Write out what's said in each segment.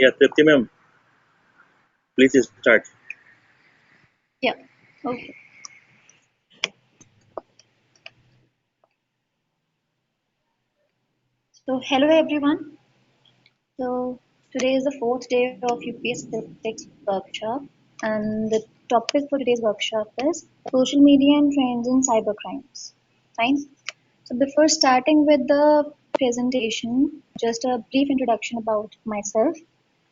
Yeah, Tripti ma'am, please start. Yeah. Okay. So hello everyone. So today is the fourth day of UPS Ethics workshop, and the topic for today's workshop is social media and trends in cybercrimes. Fine. So before starting with the presentation, just a brief introduction about myself.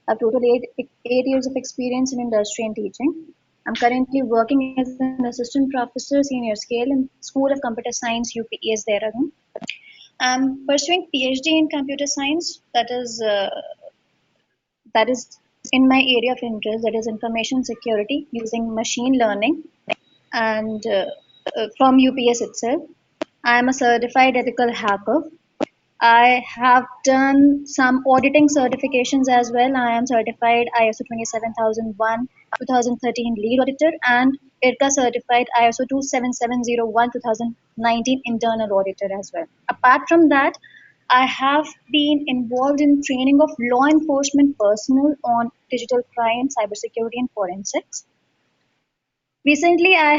I've total eight years of experience in industry and teaching. I'm currently working as an assistant professor, senior scale in School of Computer Science, UPES Dehradun. I'm pursuing PhD in computer science. That is in my area of interest. That is information security using machine learning, and from UPS itself. I am a certified ethical hacker. I have done some auditing certifications as well. I am certified ISO 27001 2013 lead auditor and IRCA certified ISO 27701 2019 internal auditor as well. Apart from that, I have been involved in training of law enforcement personnel on digital crime, cybersecurity, and forensics. Recently, I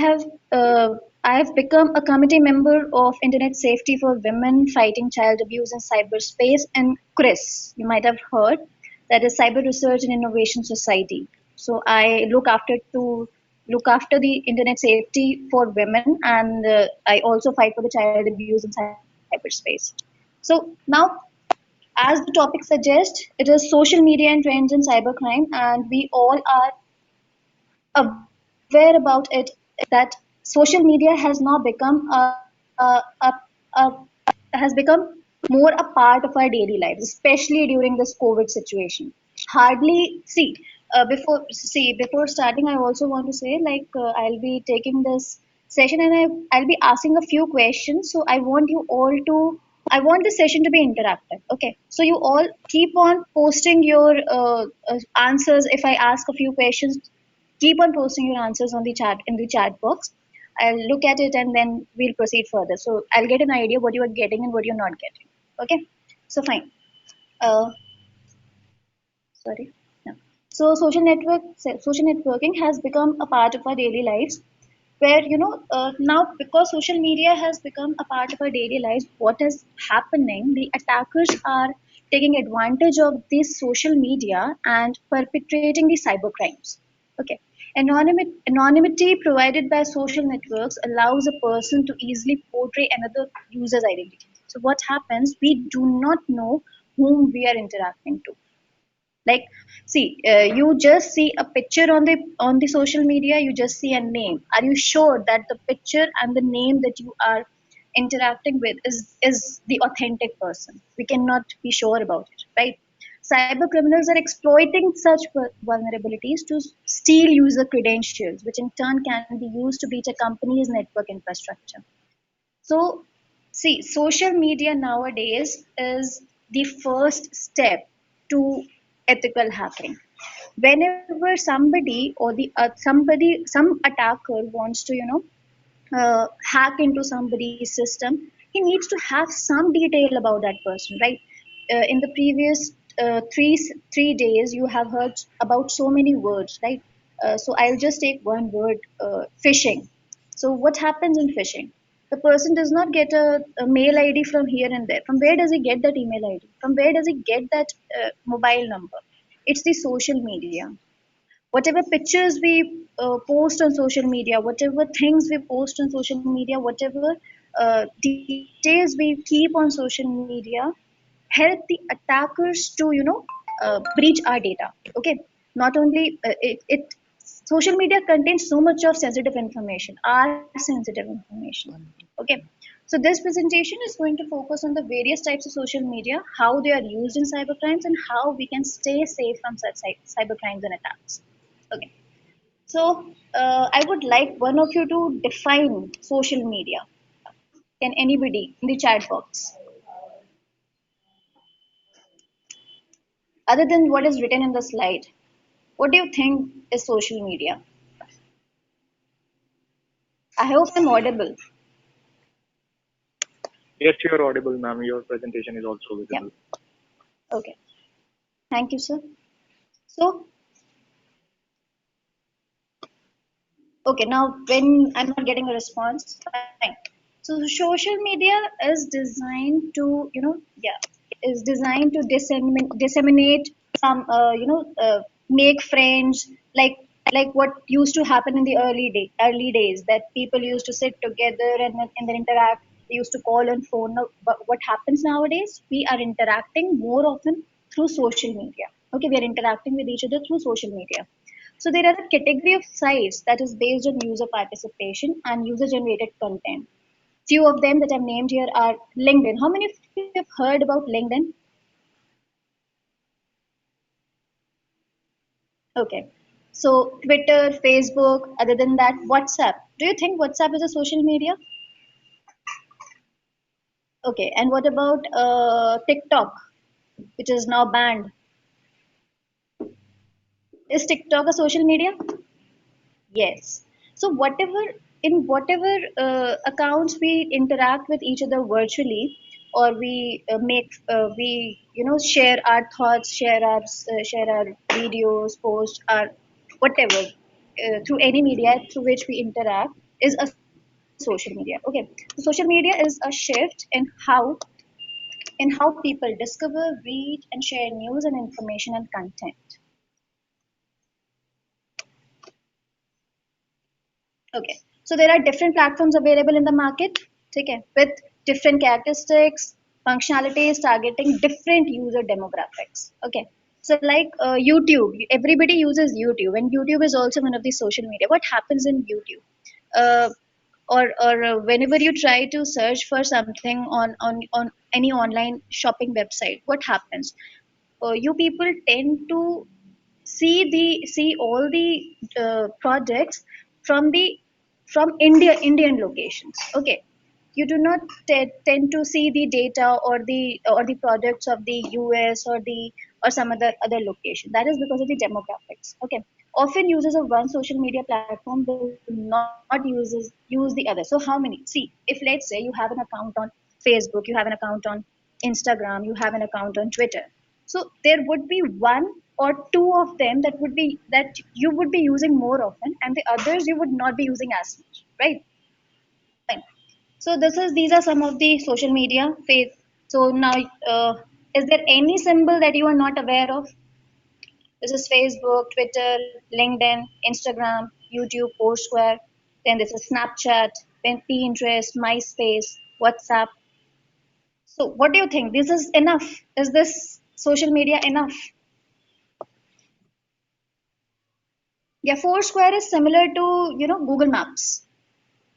have become a committee member of Internet Safety for Women Fighting Child Abuse in Cyberspace and CRIS. You might have heard that is Cyber Research and Innovation Society. So I look after the internet safety for women, and I also fight for the child abuse in cyberspace. So now, as the topic suggests, it is social media and trends in cybercrime, and we all are aware about it that social media has now become a has become more a part of our daily lives, especially during this COVID situation. Hardly see before starting, I also want to say I'll be taking this session and I'll be asking a few questions. So I want this session to be interactive. Okay, so you all keep on posting your answers. If I ask a few questions, keep on posting your answers on the chat in the chat box. I'll look at it and then we'll proceed further. So I'll get an idea what you are getting and what you're not getting. Okay, so fine. Uh, Sorry. No. So social networking has become a part of our daily lives. Where now because social media has become a part of our daily lives, what is happening? The attackers are taking advantage of this social media and perpetrating the cyber crimes. Okay. Anonymity provided by social networks allows a person to easily portray another user's identity. So what happens? We do not know whom we are interacting to. Like, see, you just see a picture on the social media, you just see a name. Are you sure that the picture and the name that you are interacting with is the authentic person? We cannot be sure about it, right? Cyber criminals are exploiting such vulnerabilities to steal user credentials, which in turn can be used to breach a company's network infrastructure. So, see, social media nowadays is the first step to ethical hacking. Whenever somebody or some attacker wants to, hack into somebody's system, he needs to have some detail about that person, right? In the previous three days, you have heard about so many words, right? So I'll just take one word, phishing. So what happens in phishing? The person does not get a mail ID from here and there. From where does he get that email ID? From where does he get that mobile number? It's the social media. Whatever pictures we post on social media, whatever things we post on social media, whatever details we keep on social media, help the attackers to breach our data. Okay, not only it social media contains so much of sensitive information, our sensitive information. Okay, so this presentation is going to focus on the various types of social media, how they are used in cybercrimes, and how we can stay safe from such cybercrimes and attacks. Okay, so I would like one of you to define social media. Can anybody in the chat box, other than what is written in the slide, what do you think is social media? I hope I'm audible. Yes, you are audible, ma'am. Your presentation is also Yeah. visible. Okay. Thank you, sir. So, okay, now when I'm not getting a response, fine. So social media is designed to, is designed to disseminate some, make friends, like what used to happen in the early days, that people used to sit together and then interact. They used to call on phone. Now, but what happens nowadays? We are interacting more often through social media. Okay, we are interacting with each other through social media. So there are a category of sites that is based on user participation and user generated content. Few of them that I've named here are LinkedIn. How many of you have heard about LinkedIn? Okay. So Twitter, Facebook, other than that, WhatsApp. Do you think WhatsApp is a social media? Okay. And what about TikTok, which is now banned? Is TikTok a social media? Yes. So whatever accounts we interact with each other virtually, or we share our thoughts, share our videos, post our whatever through any media through which we interact is a social media. Okay. So social media is a shift in how people discover, read, and share news and information and content. Okay. So there are different platforms available in the market, okay, with different characteristics, functionalities targeting different user demographics. Okay. So like YouTube, everybody uses YouTube, and YouTube is also one of the social media. What happens in YouTube? Uh, or whenever you try to search for something on any online shopping website, what happens? You people tend to see all the projects from the from Indian locations. Okay, you do not tend to see the data or the products of the US or some other location. That is because of the demographics. Okay, often users of one social media platform will not use the other. So how many? See, if let's say you have an account on Facebook, you have an account on Instagram, you have an account on Twitter. So there would be one or two of them that you would be using more often, and the others you would not be using as much, right? Fine. So these are some of the social media phase. So now, is there any symbol that you are not aware of? This is Facebook, Twitter, LinkedIn, Instagram, YouTube, Foursquare. Then this is Snapchat, then Pinterest, MySpace, WhatsApp. So what do you think? This is enough? Is this social media enough? Yeah, Foursquare is similar to Google Maps.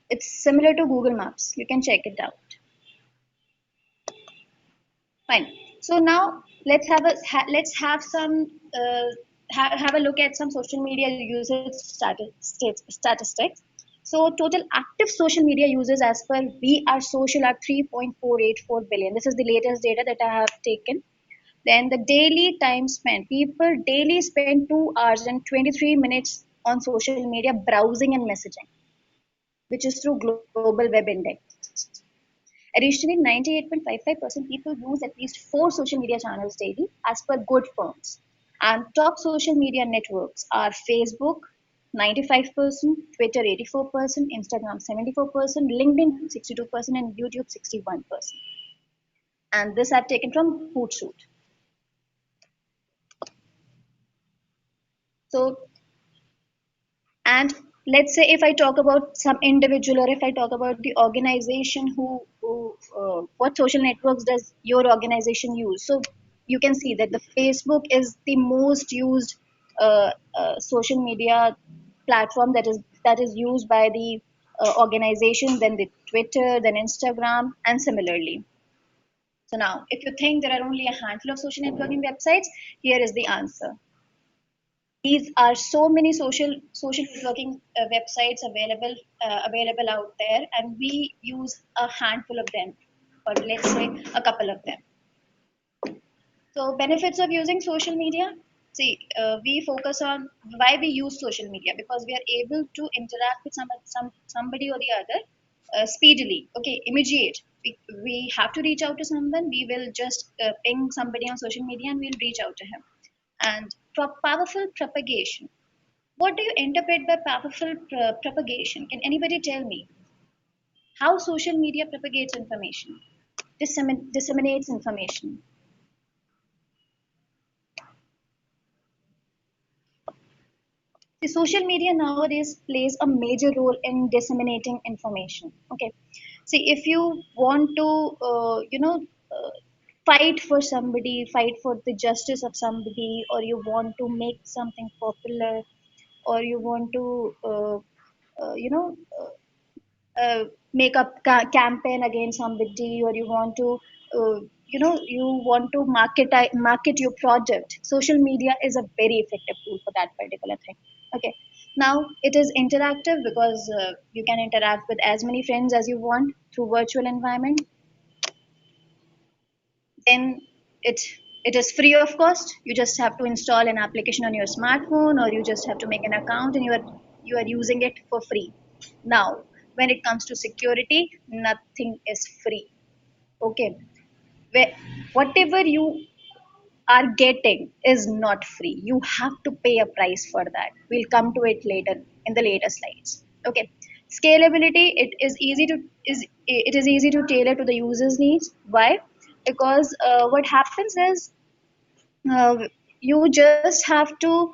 It's similar to Google Maps. You can check it out. Fine. So now let's have some have a look at some social media usage statistics. So total active social media users as per We Are Social are 3.484 billion. This is the latest data that I have taken. Then the daily time spent. People daily spend 2 hours and 23 minutes on social media browsing and messaging, which is through Global Web Index. Additionally, 98.55% people use at least 4 social media channels daily as per good firms. And top social media networks are Facebook, 95%, Twitter, 84%, Instagram, 74%, LinkedIn, 62%, and YouTube, 61%. And this I've taken from Hootsuite. So, and let's say if I talk about some individual, or if I talk about the organization what social networks does your organization use? So you can see that the Facebook is the most used social media platform that is used by the organization, then the Twitter, then Instagram, and similarly. So now, if you think there are only a handful of social networking websites, here is the answer. These are so many social networking websites available out there, and we use a handful of them, or let's say a couple of them. So benefits of using social media. See, we focus on why we use social media, because we are able to interact with somebody or the other speedily. Okay, immediate. We have to reach out to someone. We will just ping somebody on social media and we'll reach out to him. And Powerful propagation. What do you interpret by powerful propagation? Can anybody tell me how social media propagates information, disseminates information? The social media nowadays plays a major role in disseminating information. Okay, see, if you want to, fight for somebody, fight for the justice of somebody, or you want to make something popular, or you want to, uh, you know, make a campaign against somebody, or you want to, you want to market your product. Social media is a very effective tool for that particular thing. Okay, now it is interactive because you can interact with as many friends as you want through virtual environment. Then it it is free of cost. You just have to install an application on your smartphone, or you just have to make an account, and you are using it for free. Now, when it comes to security, nothing is free. Okay, where, whatever you are getting is not free. You have to pay a price for that. We'll come to it later in the later slides. Okay, scalability. It is easy to tailor to the user's needs. Why? Because what happens is, uh, you just have to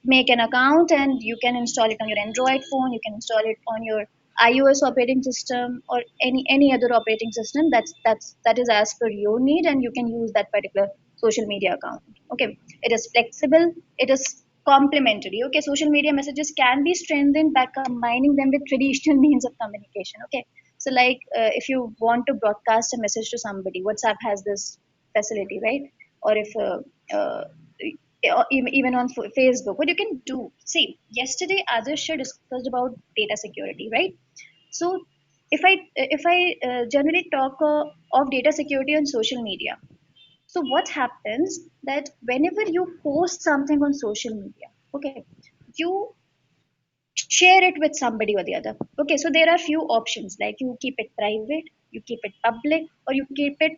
make an account, and you can install it on your Android phone. You can install it on your iOS operating system, or any other operating system that is as per your need, and you can use that particular social media account. Okay, it is flexible. It is complementary. Okay, social media messages can be strengthened by combining them with traditional means of communication. Okay, so like, if you want to broadcast a message to somebody, WhatsApp has this facility, right? Or if uh, even on Facebook, what you can do. See, yesterday Adarsh discussed about data security, right? So if I generally talk of data security on social media, so what happens that whenever you post something on social media, okay, you share it with somebody or the other. Okay, so there are few options, like you keep it private, you keep it public, or you keep it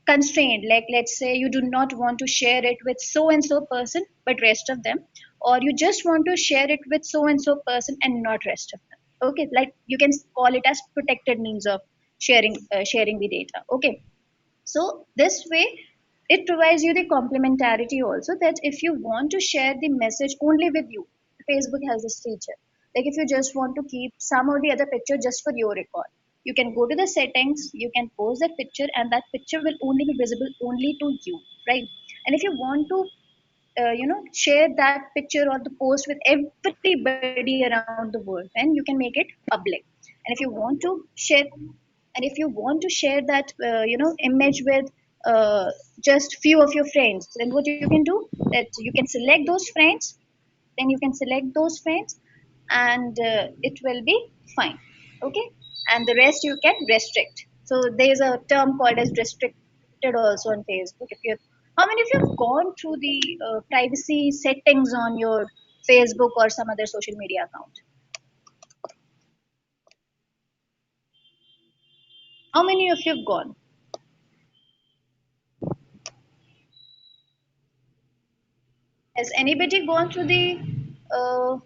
constrained. Like, let's say you do not want to share it with so and so person but rest of them, or you just want to share it with so and so person and not rest of them. Okay, like you can call it as protected means of sharing the data. Okay, so this way it provides you the complementarity also, that if you want to share the message only with you, Facebook has this feature. Like if you just want to keep some or the other picture just for your record, you can go to the settings, you can post that picture, and that picture will only be visible only to you, right? And if you want to share that picture or the post with everybody around the world, then you can make it public. And if you want to share that image with just few of your friends, then what you can do, that you can select those friends, and it will be fine. Okay, and the rest you can restrict. So there is a term called as restricted also on Facebook. If you How many of you have gone through the privacy settings on your Facebook or some other social media account? How many of you have gone? Has anybody gone through the? Uh,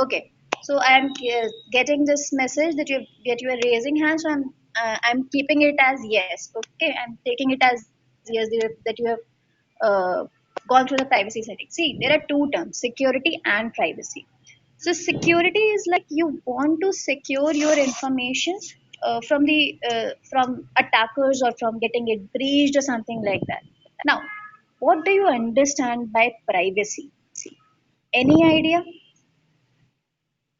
okay, so I am getting this message that you are raising hands. So I'm keeping it as yes. Okay, I'm taking it as yes, that you have uh, gone through the privacy settings. See, there are two terms: security and privacy. So security is like you want to secure your information from attackers, or from getting it breached or something like that. Now, what do you understand by privacy? Any idea?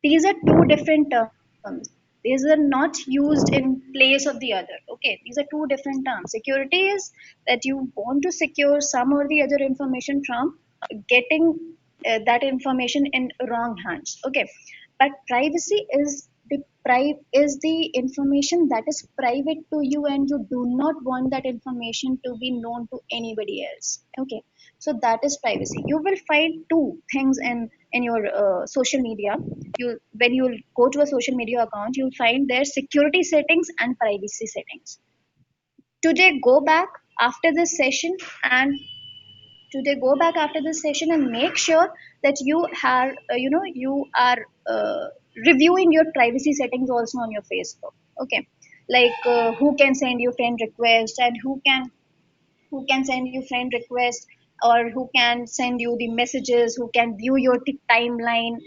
These are two different terms. These are not used in place of the other. Okay, these are two different terms. Security is that you want to secure some or the other information from getting that information in wrong hands. Okay, but privacy is the information that is private to you, and you do not want that information to be known to anybody else. Okay, so that is privacy. You will find two things in your social media. You When you go to a social media account, you'll find their security settings and privacy settings. Today, go back after this session and today go back after this session and make sure that you have you are reviewing your privacy settings also on your Facebook. Okay, like who can send you friend request, and who can send you friend request, or who can send you the messages, who can view your timeline.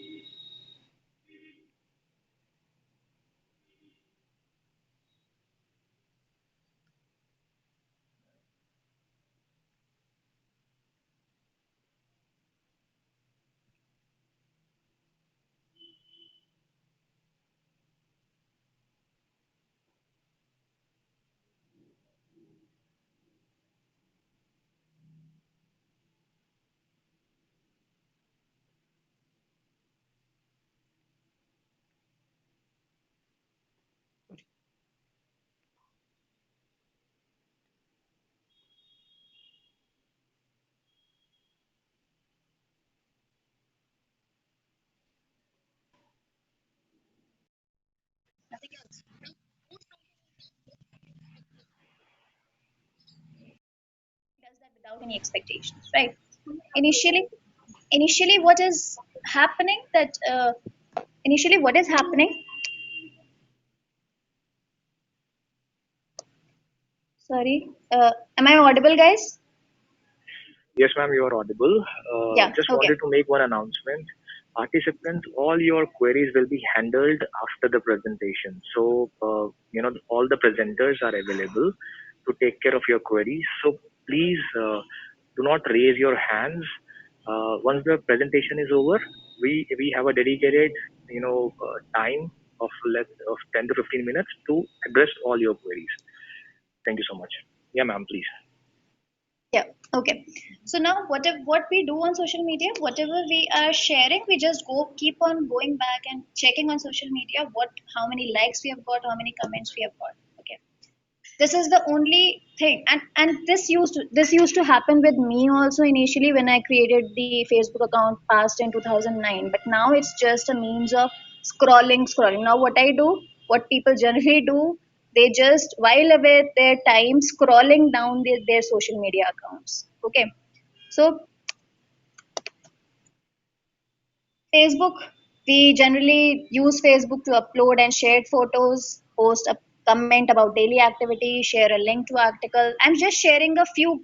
Nothing else. Does that without any expectations, right? Initially initially what is happening that initially what is happening Sorry, am I audible, guys? Yes, ma'am, you are audible. Yeah, Just okay. wanted to make one announcement. Participants, all your queries will be handled after the presentation. So, all the presenters are available to take care of your queries. So, please do not raise your hands. Once the presentation is over, we have a dedicated, time of 10 to 15 minutes to address all your queries. Thank you so much. Yeah, ma'am, please. Yeah, okay. So now what we do on social media, whatever we are sharing, we just go keep on going back and checking on social media what how many likes we have got, how many comments we have got. Okay. This is the only thing, and this used to happen with me also initially when I created the Facebook account past in 2009. But now it's just a means of scrolling. Now what I do, what people generally do, they just while away their time scrolling down their social media accounts. Okay, so Facebook, we generally use Facebook to upload and share photos, post a comment about daily activity, share a link to article. I'm just sharing a few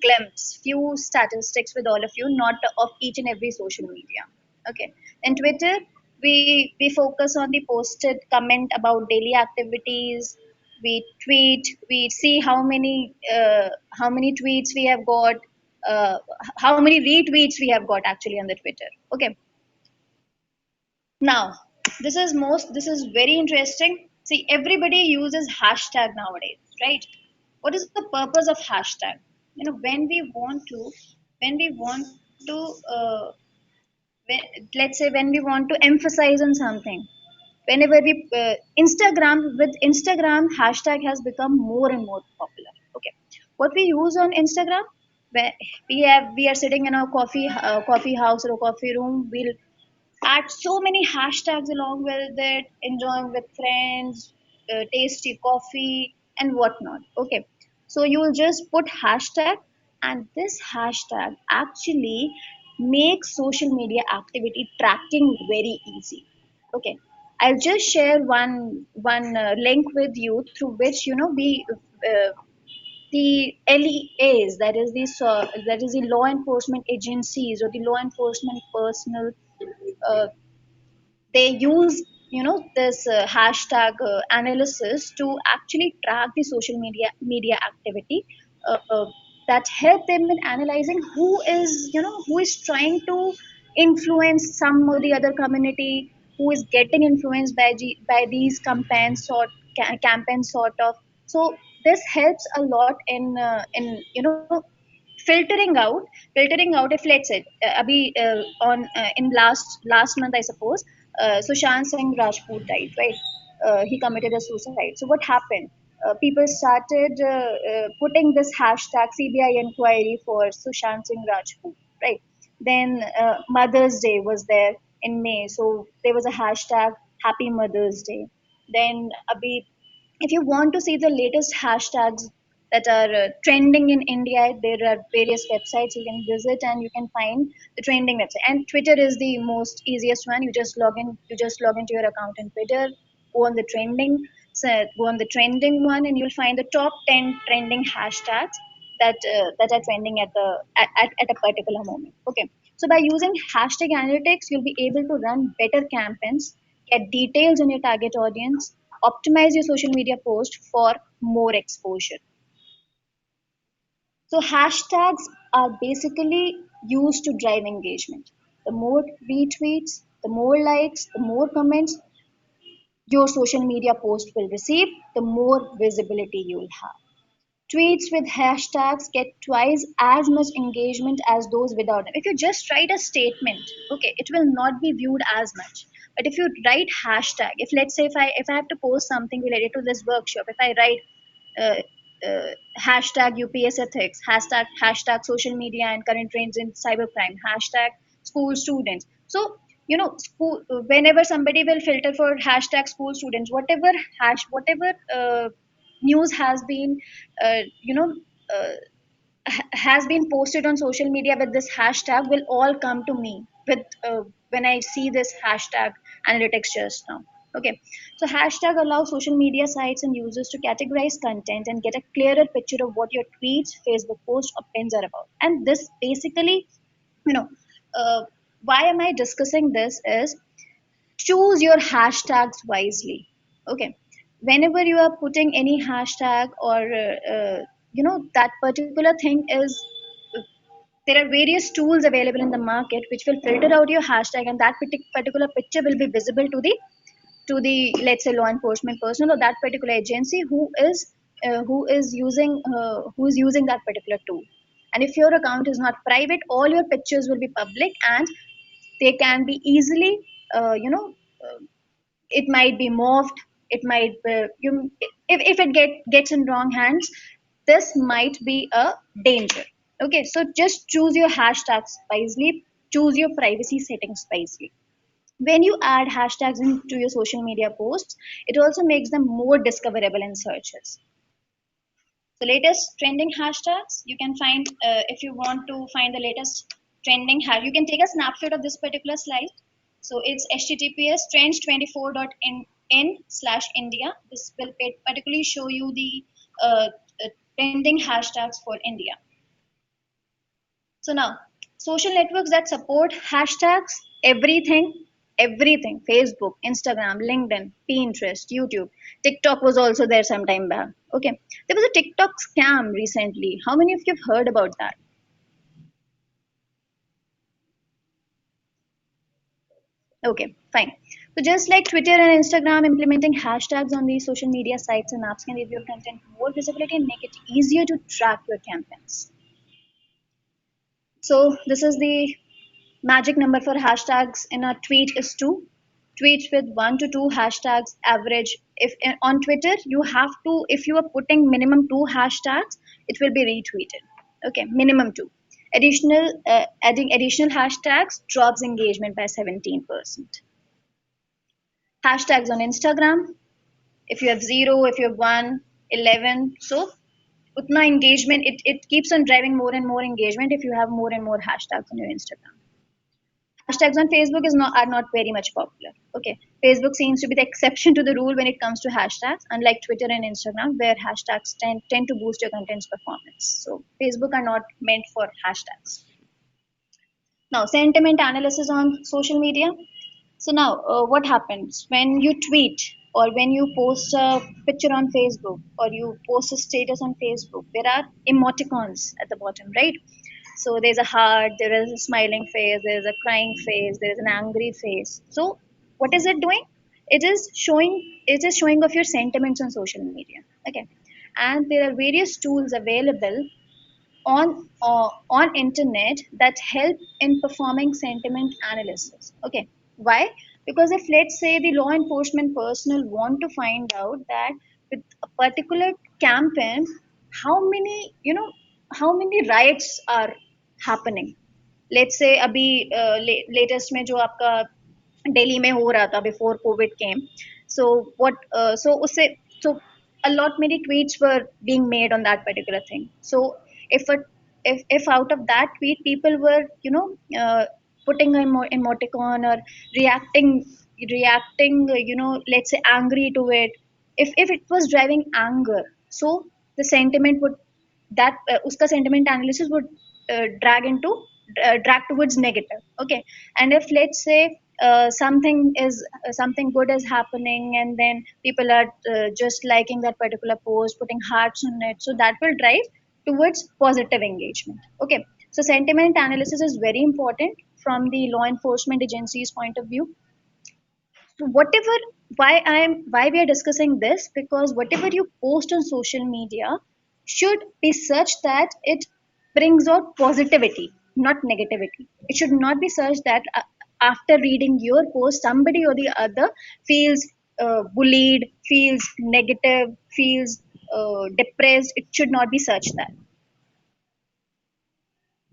statistics with all of you, not of each and every social media. Okay. In Twitter, we focus on the posted comment about daily activities. We tweet. We see how many tweets we have got, uh, how many retweets we have got actually on the Twitter. Okay. Now, this is very interesting. See, everybody uses hashtag nowadays, right? What is the purpose of hashtag? When we want to, when, let's say when we want to emphasize on something, whenever we Instagram hashtag has become more and more popular. Okay, what we use on Instagram, where we are sitting in a coffee house or a coffee room, we'll add so many hashtags along with it, enjoying with friends, tasty coffee, and whatnot. Okay, so you'll just put hashtag, and this hashtag actually makes social media activity tracking very easy. Okay, I'll just share one link with you through which we the LEAs, that is the law enforcement agencies or the law enforcement personnel, uh, they use this hashtag analysis to actually track the social media activity, uh, that help them in analyzing who is trying to influence some or the other community, who is getting influenced by these campaigns campaigns sort of. So this helps a lot in filtering out. If let's say abhi on in last month, I suppose, Sushant Singh Rajput died, right? He committed a suicide. So what happened? People started putting this hashtag CBI inquiry for Sushant Singh Rajput, right? Then Mother's Day was there in May, so there was a hashtag Happy Mother's Day. Then abhi, if you want to see the latest hashtags, that are trending in India. There are various websites you can visit and you can find the trending website. And Twitter is the most easiest one. You just log into your account in Twitter, go on the trending, so go on the trending one, and you'll find the top 10 trending hashtags that are trending at a particular moment. Okay, so by using hashtag analytics, you'll be able to run better campaigns, get details on your target audience, optimize your social media post for more exposure. So hashtags are basically used to drive engagement. The more retweets, the more likes, the more comments your social media post will receive, the more visibility you'll have. Tweets with hashtags get twice as much engagement as those without them. If you just write a statement, okay, it will not be viewed as much. But if you write hashtag, if let's say if I have to post something related to this workshop, if I write uh, hashtag UPS ethics, hashtag social media and current trends in cybercrime, hashtag school students. So school, whenever somebody will filter for hashtag school students, whatever news has been you know uh, has been posted on social media with this hashtag will all come to me with when I see this hashtag analytics just now. Okay, so hashtag allows social media sites and users to categorize content and get a clearer picture of what your tweets, Facebook posts, or pins are about. And this basically, you know, uh, why am I discussing this is choose your hashtags wisely. Okay, whenever you are putting any hashtag or that particular thing is there are various tools available in the market which will filter out your hashtag, and that particular picture will be visible to the, let's say, law enforcement personnel or that particular agency who is using that particular tool. And if your account is not private, all your pictures will be public, and they can be easily uh, you know uh, it might be morphed. It might if it gets in wrong hands, this might be a danger. Okay, so just choose your hashtags wisely, choose your privacy settings wisely. When you add hashtags into your social media posts, it also makes them more discoverable in searches. The latest trending hashtags you can find, if you want to find the latest trending hash, you can take a snapshot of this particular slide. So it's https trends24.in/India. This will particularly show you the uh, trending hashtags for India. So now, social networks that support hashtags, everything, Facebook, Instagram, LinkedIn, Pinterest, YouTube. TikTok was also there some time back. Okay, there was a TikTok scam recently. How many of you have heard about that? Okay, fine. So just like Twitter and Instagram, implementing hashtags on these social media sites and apps can give your content more visibility and make it easier to track your campaigns. So this is the magic number for hashtags in a tweet is 2. Tweets with 1 to 2 hashtags average. If on Twitter you have to, if you are putting minimum 2 hashtags, it will be retweeted. Okay, minimum 2. Adding additional hashtags drops engagement by 17%. Hashtags on Instagram, if you have 0, if you have 1, 11, so utna engagement, it keeps on driving more and more engagement if you have more and more hashtags on your Instagram. Hashtags on Facebook are not very much popular. Okay, Facebook seems to be the exception to the rule when it comes to hashtags, unlike Twitter and Instagram, where hashtags tend to boost your content's performance. So Facebook are not meant for hashtags. Now, sentiment analysis on social media. So now, what happens when you tweet or when you post a picture on Facebook or you post a status on Facebook? There are emoticons at the bottom, right? So there's a heart, there is a smiling face, there is a crying face, there is an angry face. So what is it doing? It is showing off your sentiments on social media. Okay, and there are various tools available on internet that help in performing sentiment analysis. Okay, why? Because if, let's say, the law enforcement personnel want to find out that with a particular campaign, how many how many riots are happening. Let's say अभी latest में जो आपका दिल्ली में हो रहा था before Covid came. So what so उससे so a lot many tweets were being made on that particular thing. So if a if out of that tweet people were putting an emoticon or reacting let's say angry to it, if it was driving anger, so the sentiment would that uska sentiment analysis would drag towards negative. Okay. And if let's say something good is happening, and then people are just liking that particular post, putting hearts on it, so that will drive towards positive engagement. Okay. So sentiment analysis is very important from the law enforcement agencies point of view. So whatever, why we are discussing this, because whatever you post on social media should be such that it brings out positivity, not negativity. It should not be such that after reading your post somebody or the other feels bullied, feels negative, feels depressed. It should not be such that.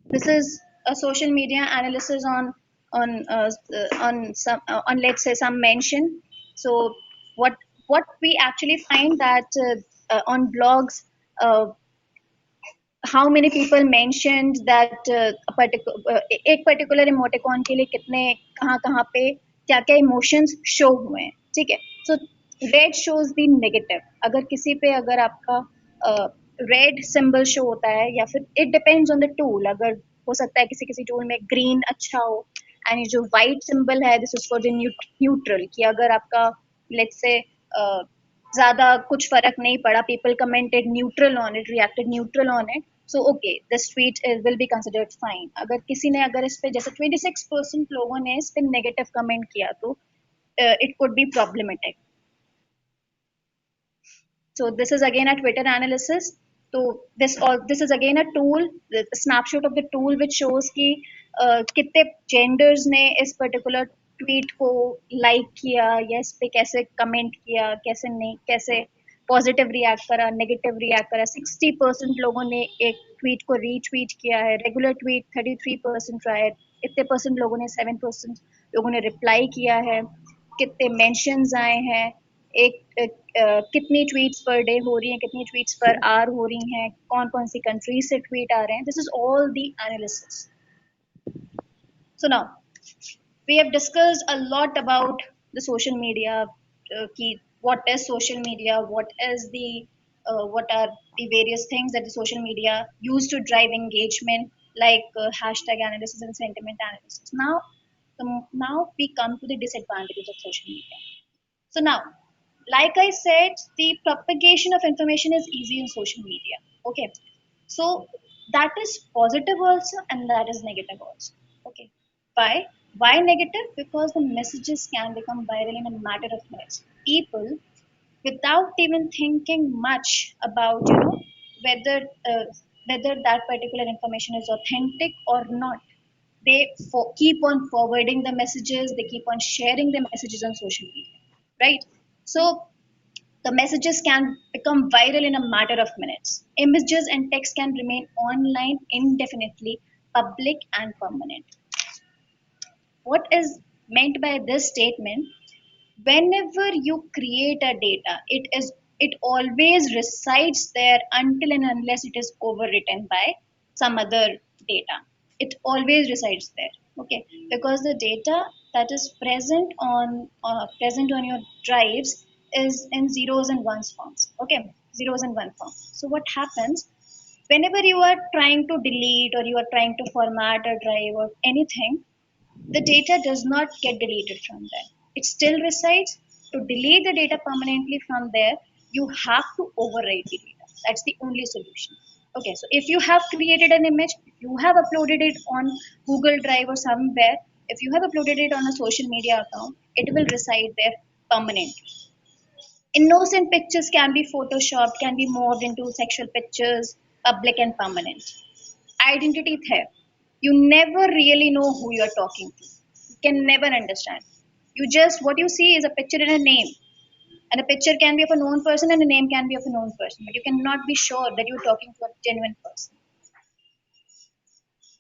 This is a social media analysis on some on let's say some mention. So what we actually find that on blogs, uh, how many people mentioned that एक particular emoticon के लिए कितने कहाँ कहाँ पे क्या क्या emotions show हुए हैं. ठीक है. So red shows the negative. अगर किसी पे अगर आपका red symbol show होता है, या फिर it depends on the tool. अगर हो सकता है किसी किसी tool में green अच्छा हो, and ये जो white symbol है, this is for the neutral, कि अगर आपका let's say ज़्यादा कुछ फर्क नहीं पड़ा, people commented neutral on it, reacted neutral on it, so okay, this tweet will be considered fine. अगर किसी ने अगर इस पे जैसे 26% लोगों ने इस पे नेगेटिव कमेंट किया, तो it could be problematic. So this is again a Twitter analysis. So this is again a tool, the snapshot of the tool which shows कि कितने genders ने इस particular tweet को like किया, या इस पे कैसे comment किया, कैसे नहीं, कैसे positive react करा, negative react करा. 60% लोगों ने एक tweet को retweet किया है, regular tweet 33% रहा है, इतने percent लोगों ने 7% लोगों ने reply किया है, कितने mentions आए हैं, कितनी ट्वीट्स पर डे हो रही हैं, कितनी ट्वीट्स पर आवर हो रही हैं, कौन कौन सी कंट्रीज से ट्वीट आ रहे हैं. This is all the analysis. So now we have discussed a lot about the social media, what is social media, what are the various things that the social media use to drive engagement, like hashtag analysis and sentiment analysis. Now we come to the disadvantages of social media. So now, like I said, the propagation of information is easy in social media. Okay, so that is positive also, and that is negative also. Okay, why? Why negative? Because the messages can become viral in a matter of minutes. People, without even thinking much about whether uh, whether that particular information is authentic or not, they keep on forwarding the messages. They keep on sharing the messages on social media, right? So the messages can become viral in a matter of minutes. Images and text can remain online indefinitely, public and permanent. What is meant by this statement? Whenever you create a data, it always resides there until and unless it is overwritten by some other data. It always resides there. Okay, because the data that is present on your drives is in zeros and ones forms. Okay, zeros and one form. So what happens whenever you are trying to delete or you are trying to format a drive or anything, the data does not get deleted from there. It still resides. To delete the data permanently from there, you have to overwrite the data. That's the only solution. Okay, so if you have created an image, you have uploaded it on Google Drive or somewhere, if you have uploaded it on a social media account, it will reside there permanently. Innocent pictures can be photoshopped, can be morphed into sexual pictures, public and permanent. Identity theft. You never really know who you're talking to. You can never understand. You just, what you see is a picture and a name. And a picture can be of a known person and a name can be of a known person. But you cannot be sure that you're talking to a genuine person.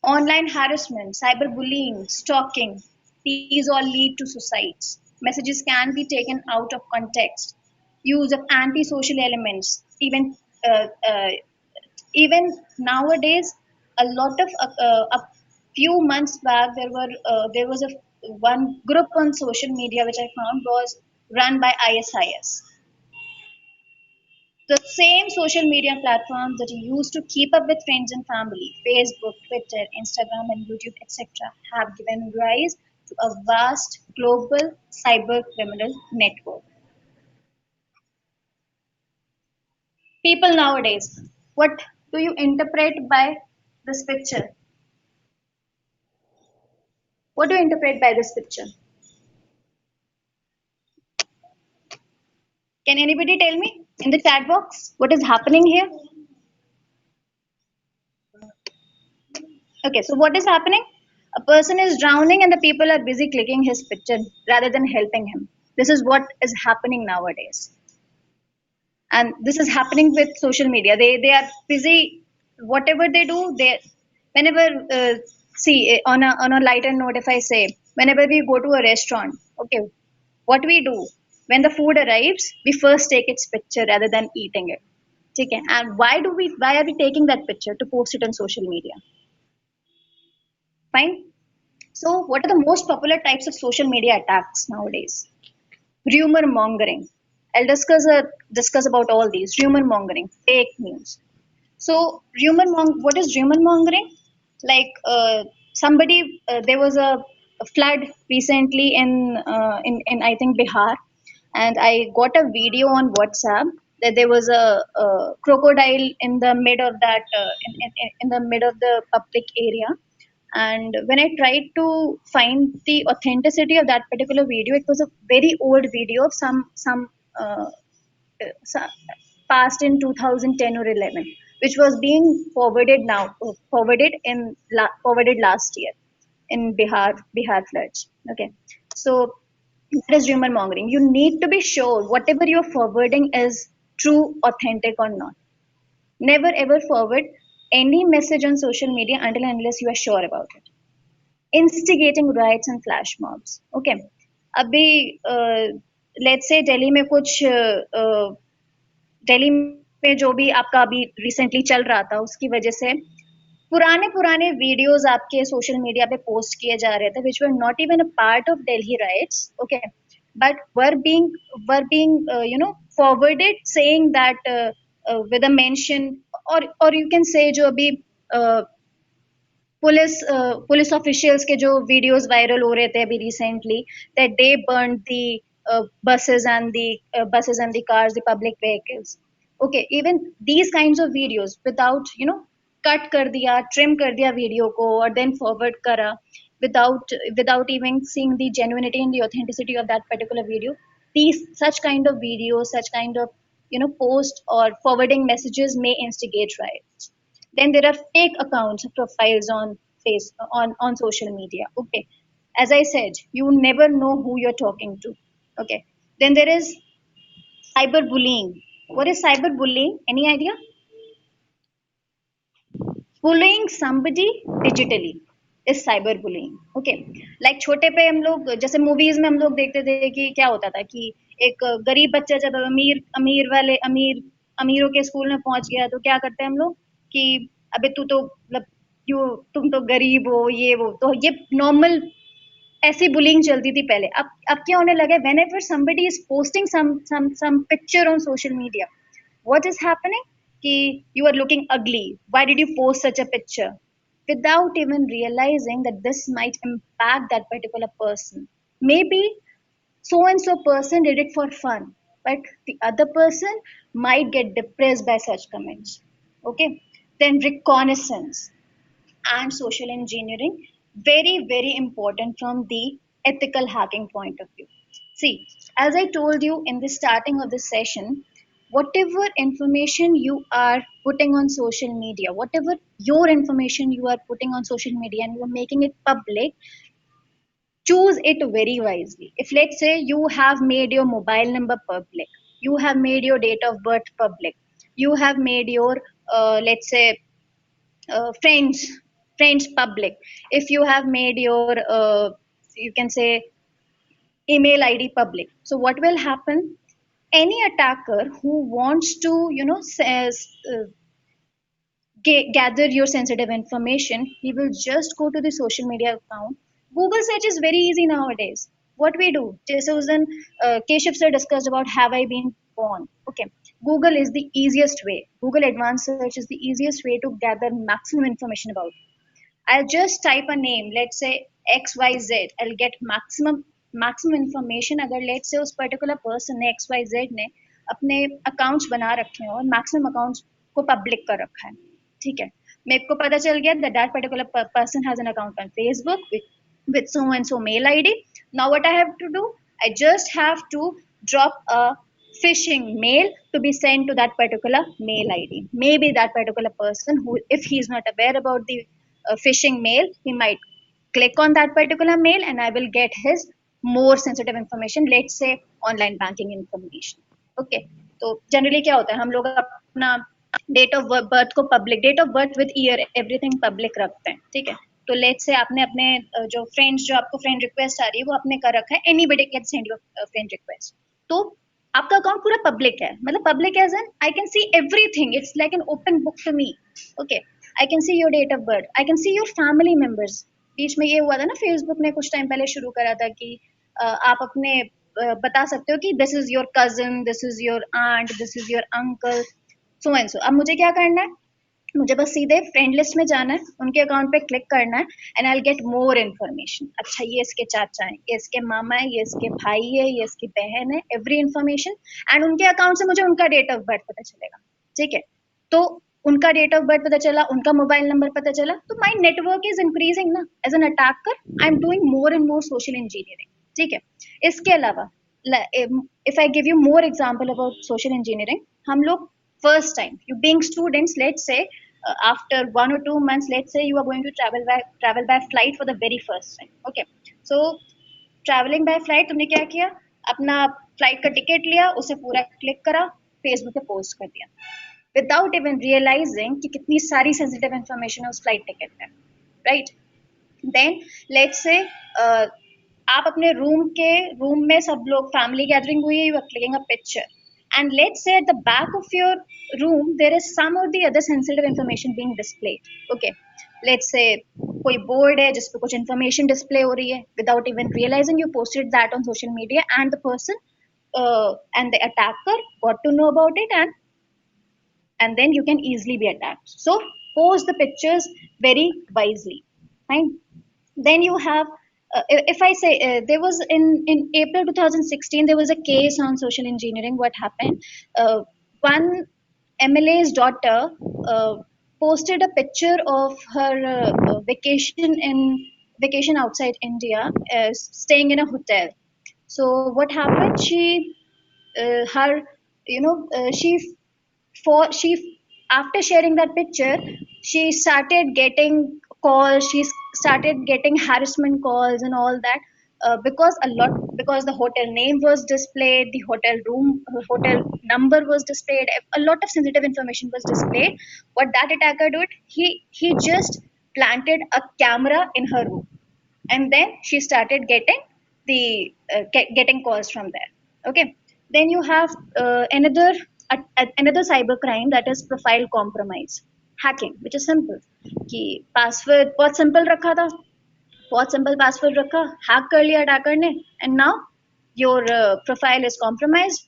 Online harassment, cyberbullying, stalking, these all lead to suicides. Messages can be taken out of context. use of anti-social elements. Uh, uh, even nowadays, a lot of a few months back, there was a one group on social media which I found was run by ISIS. The same social media platforms that you use to keep up with friends and family, Facebook, Twitter, Instagram, and YouTube, etc., have given rise to a vast global cyber criminal network. People nowadays, what do you interpret by this picture? What do you interpret by this picture? Can anybody tell me in the chat box what is happening here? Okay, so what is happening? A person is drowning and the people are busy clicking his picture rather than helping him. This is what is happening nowadays. And this is happening with social media. They are busy, whatever they do, they whenever see on a lighter note, if I say, whenever we go to a restaurant, okay, what we do when the food arrives, we first take its picture rather than eating it. Okay, and why are we taking that picture to post it on social media? Fine. So, what are the most popular types of social media attacks nowadays? Rumor mongering. I'll discuss about all these. Rumor mongering, fake news. So, what is rumor mongering? Like somebody, there was a flood recently in I think Bihar, and I got a video on WhatsApp that there was a crocodile in the mid of that in the mid of the public area. And when I tried to find the authenticity of that particular video, it was a very old video of some so- passed in 2010 or 11, which was being forwarded last year in Bihar floods. Okay, so that is rumor mongering. You need to be sure whatever you're forwarding is true, authentic, or not. Never ever forward any message on social media until and unless you are sure about it. Instigating riots and flash mobs. Okay, अभी let's say Delhi में कुछ दिल्ली में जो भी आपका अभी recently चल रहा था उसकी वजह से पुराने पुराने वीडियोस आपके सोशल मीडिया पे पोस्ट किए जा रहे थे which were not even a part of Delhi riots okay but were being you know forwarded saying that with a mention or you can say जो अभी पुलिस ऑफिशियल्स के जो वीडियोस वायरल हो रहे थे अभी recently that they burn the buses and the cars, the public vehicles. Okay, even these kinds of videos without cut कर दिया, trim कर दिया वीडियो को और then forward करा without even seeing the genuinity and the authenticity of that particular video. These such kind of videos, such kind of post or forwarding messages may instigate riots. Then there are fake accounts, profiles on on social media. Okay, as I said, you never know who you're talking to. Okay, then there is cyberbullying. What is cyberbullying? Any idea? Bullying somebody digitally is cyberbullying. Okay, like छोटे पे हम लोग जैसे movies में हम लोग देखते थे कि क्या होता था कि एक गरीब बच्चा जब अमीरों के स्कूल में पहुंच गया तो क्या करते हैं हम लोग कि अबे तू तो मतलब यू तुम तो गरीब हो ये वो तो ये नॉर्मल ऐसी बुलिंग चलती थी पहले अब क्या होने लगा whenever somebody is posting some picture on social media what is happening कि you are looking ugly, why did you post such a picture, without even realizing that this might impact that particular person. Maybe so and so person did it for fun, but the other person might get depressed by such comments. Okay, then reconnaissance and social engineering, very important from the ethical hacking point of view. See, as I told you in the starting of the session, whatever information you are putting on social media, whatever your information you are putting on social media and you are making it public, choose it very wisely. If let's say you have made your mobile number public, you have made your date of birth public, you have made your let's say friends public, if you have made your you can say email id public, so what will happen? any attacker who wants to, gather your sensitive information, he will just go to the social media account. Google search is very easy nowadays. What we do, जैसे उस दिन Keshav sir discussed about have I been born. Okay, Google is the easiest way. Google advanced search is the easiest way to gather maximum information about you. I'll just type a name, let's say XYZ. I'll get maximum information. अगर let's say उस particular person ने XYZ ने अपने accounts बना रखे हैं और maximum accounts को public कर रखा है, ठीक है, मेरे को पता चल गया that particular person has an account on Facebook with so and so mail ID. Now what I have to do? I just have to drop a phishing mail to be sent to that particular mail ID. Maybe that particular person, who, if he is not aware about the phishing mail, he might click on that particular mail and I will get his more sensitive information, let's say online banking information. Okay, तो generally क्या होता है, हम लोग अपना date of birth को public, date of birth with year everything public रखते हैं, ठीक है. तो लेट्स से आपने अपने जो फ्रेंड्स, जो आपको फ्रेंड रिक्वेस्ट आ रही है वो आपने कर रखा है, anybody can send your friend request, तो आपका अकाउंट पूरा पब्लिक है, मतलब public as an I can see everything, it's like an open book to me. Okay, I can see your date of birth, I can see your family members. बीच में ये हुआ था ना, फेसबुक ने कुछ टाइम पहले शुरू करा था कि आप अपने बता सकते हो कि this is your cousin, this is your aunt, this is your uncle, so and so. अब मुझे क्या करना है, मुझे बस सीधे फ्रेंड लिस्ट में जाना है, उनके अकाउंट पे क्लिक करना है and I will get more information. अच्छा, ये इसके चाचा हैं, ये इसके मामा है, ये इसके भाई है, ये इसकी बहन है, एवरी इन्फॉर्मेशन. एंड उनके अकाउंट से मुझे उनका डेट ऑफ बर्थ पता चलेगा, ठीक है. तो उनका डेट ऑफ बर्थ पता चला, उनका मोबाइल नंबर पता चला, तो माई नेटवर्क इज इंक्रीजिंग ना. As an attacker I am doing more and more social engineering, ठीक है. इसके अलावा if I give you more example about social engineering, हम लोग first time, you being students, let's say after 1 or 2 months, let's say you are going to travel by flight for the very first time. Okay, so traveling by flight, तुमने क्या किया, अपना flight का ticket लिया, उसे पूरा click करा, Facebook पे पोस्ट कर दिया, विदाउट इवन रियलाइजिंग कि कितनी सारी सेंसिटिव इंफॉर्मेशन है उस फ्लाइट टिकट में, राइट. देन लेट्स से आप अपने रूम में सब लोग फैमिली गैदरिंग हुई है, you are clicking a picture, and let's say at the back of your room there is some or the other sensitive information being displayed. Okay, let's say कोई board है जिस पे कुछ information display हो रही है, without even realizing you posted that on social media and the person and the attacker got to know about it, and then you can easily be attacked. So post the pictures very wisely, fine. Then you have if I say there was in April 2016 there was a case on social engineering. What happened, one MLA's daughter posted a picture of her vacation outside India, staying in a hotel. So what happened, her she after sharing that picture, she started getting calls, she started getting harassment calls and all that, because the hotel name was displayed, the hotel number was displayed, a lot of sensitive information was displayed. What that attacker did, he just planted a camera in her room, and then she started getting getting calls from there. Okay, then you have another cyber crime, that is profile compromise, hacking, which is simple कि password बहुत simple रखा था, बहुत simple password रखा, hack कर लिया attacker ने, and now your profile is compromised.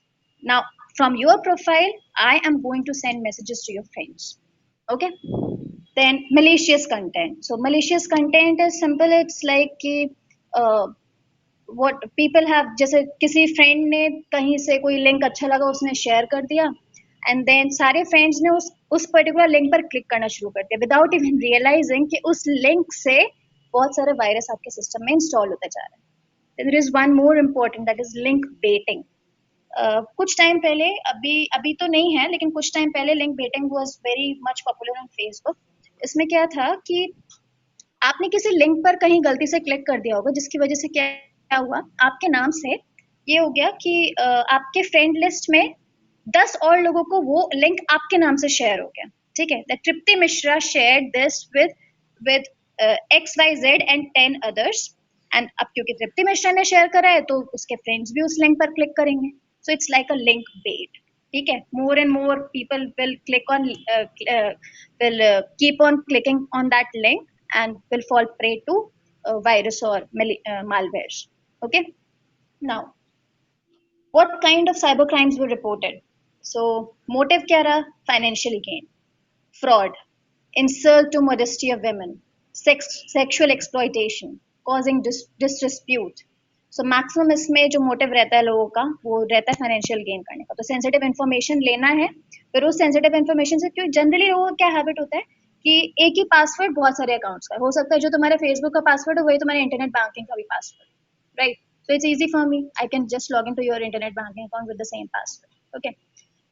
Now from your profile I am going to send messages to your friends. Okay, then malicious content. So malicious content is simple, it's like कि what people have, जैसे किसी friend ने कहीं से कोई link अच्छा लगा, उसने शेयर कर दिया, एंड देन सारे फ्रेंड्स ने उस पर्टिकुलर लिंक पर क्लिक करना शुरू कर दिया, विदाउट इवन रियलाइजिंग कि उस लिंक से बहुत सारे वायरस आपके सिस्टम में इंस्टॉल होते जा रहे हैं. There is one more important, that is link betting. कुछ टाइम पहले, अभी तो नहीं है, लेकिन कुछ टाइम पहले link betting was very much popular on Facebook. इसमें क्या था कि आपने किसी लिंक पर कहीं गलती से क्लिक कर दिया होगा, जिसकी वजह से क्या हुआ, आपके नाम से ये हो गया कि आपके फ्रेंड लिस्ट में 10 और लोगों को वो लिंक आपके नाम से शेयर हो गया, ठीक है. That Tripti Mishra shared this with XYZ and 10 others, and अब क्योंकि तृप्ति मिश्रा ने शेयर करा है तो उसके फ्रेंड्स भी उस लिंक पर क्लिक करेंगे. So it's like a link bait. ठीक है, more and more people will click on will keep on clicking on that link and will fall prey to virus or malwares. Okay, now what kind of cyber crimes were reported? So motive क्या रहा? Financial gain, fraud, insult to modesty of women, sexual exploitation, causing dispute. So maximum इसमें जो motive रहता है लोगों का वो रहता है फाइनेंशियल गेन करने का. तो सेंसिटिव इन्फॉर्मेशन लेना है, फिर उस सेंसिटिव इन्फॉर्मेशन से क्यों जनरली लोगों का क्या हैबिट होता है कि एक ही पासवर्ड बहुत सारे अकाउंट्स का हो सकता है. जो तुम्हारे फेसबुक का पासवर्ड है वही तुम्हारे इंटरनेट बैंकिंग का भी password, right? So it's easy for me. I can just log into your internet banking account with the same password. Okay.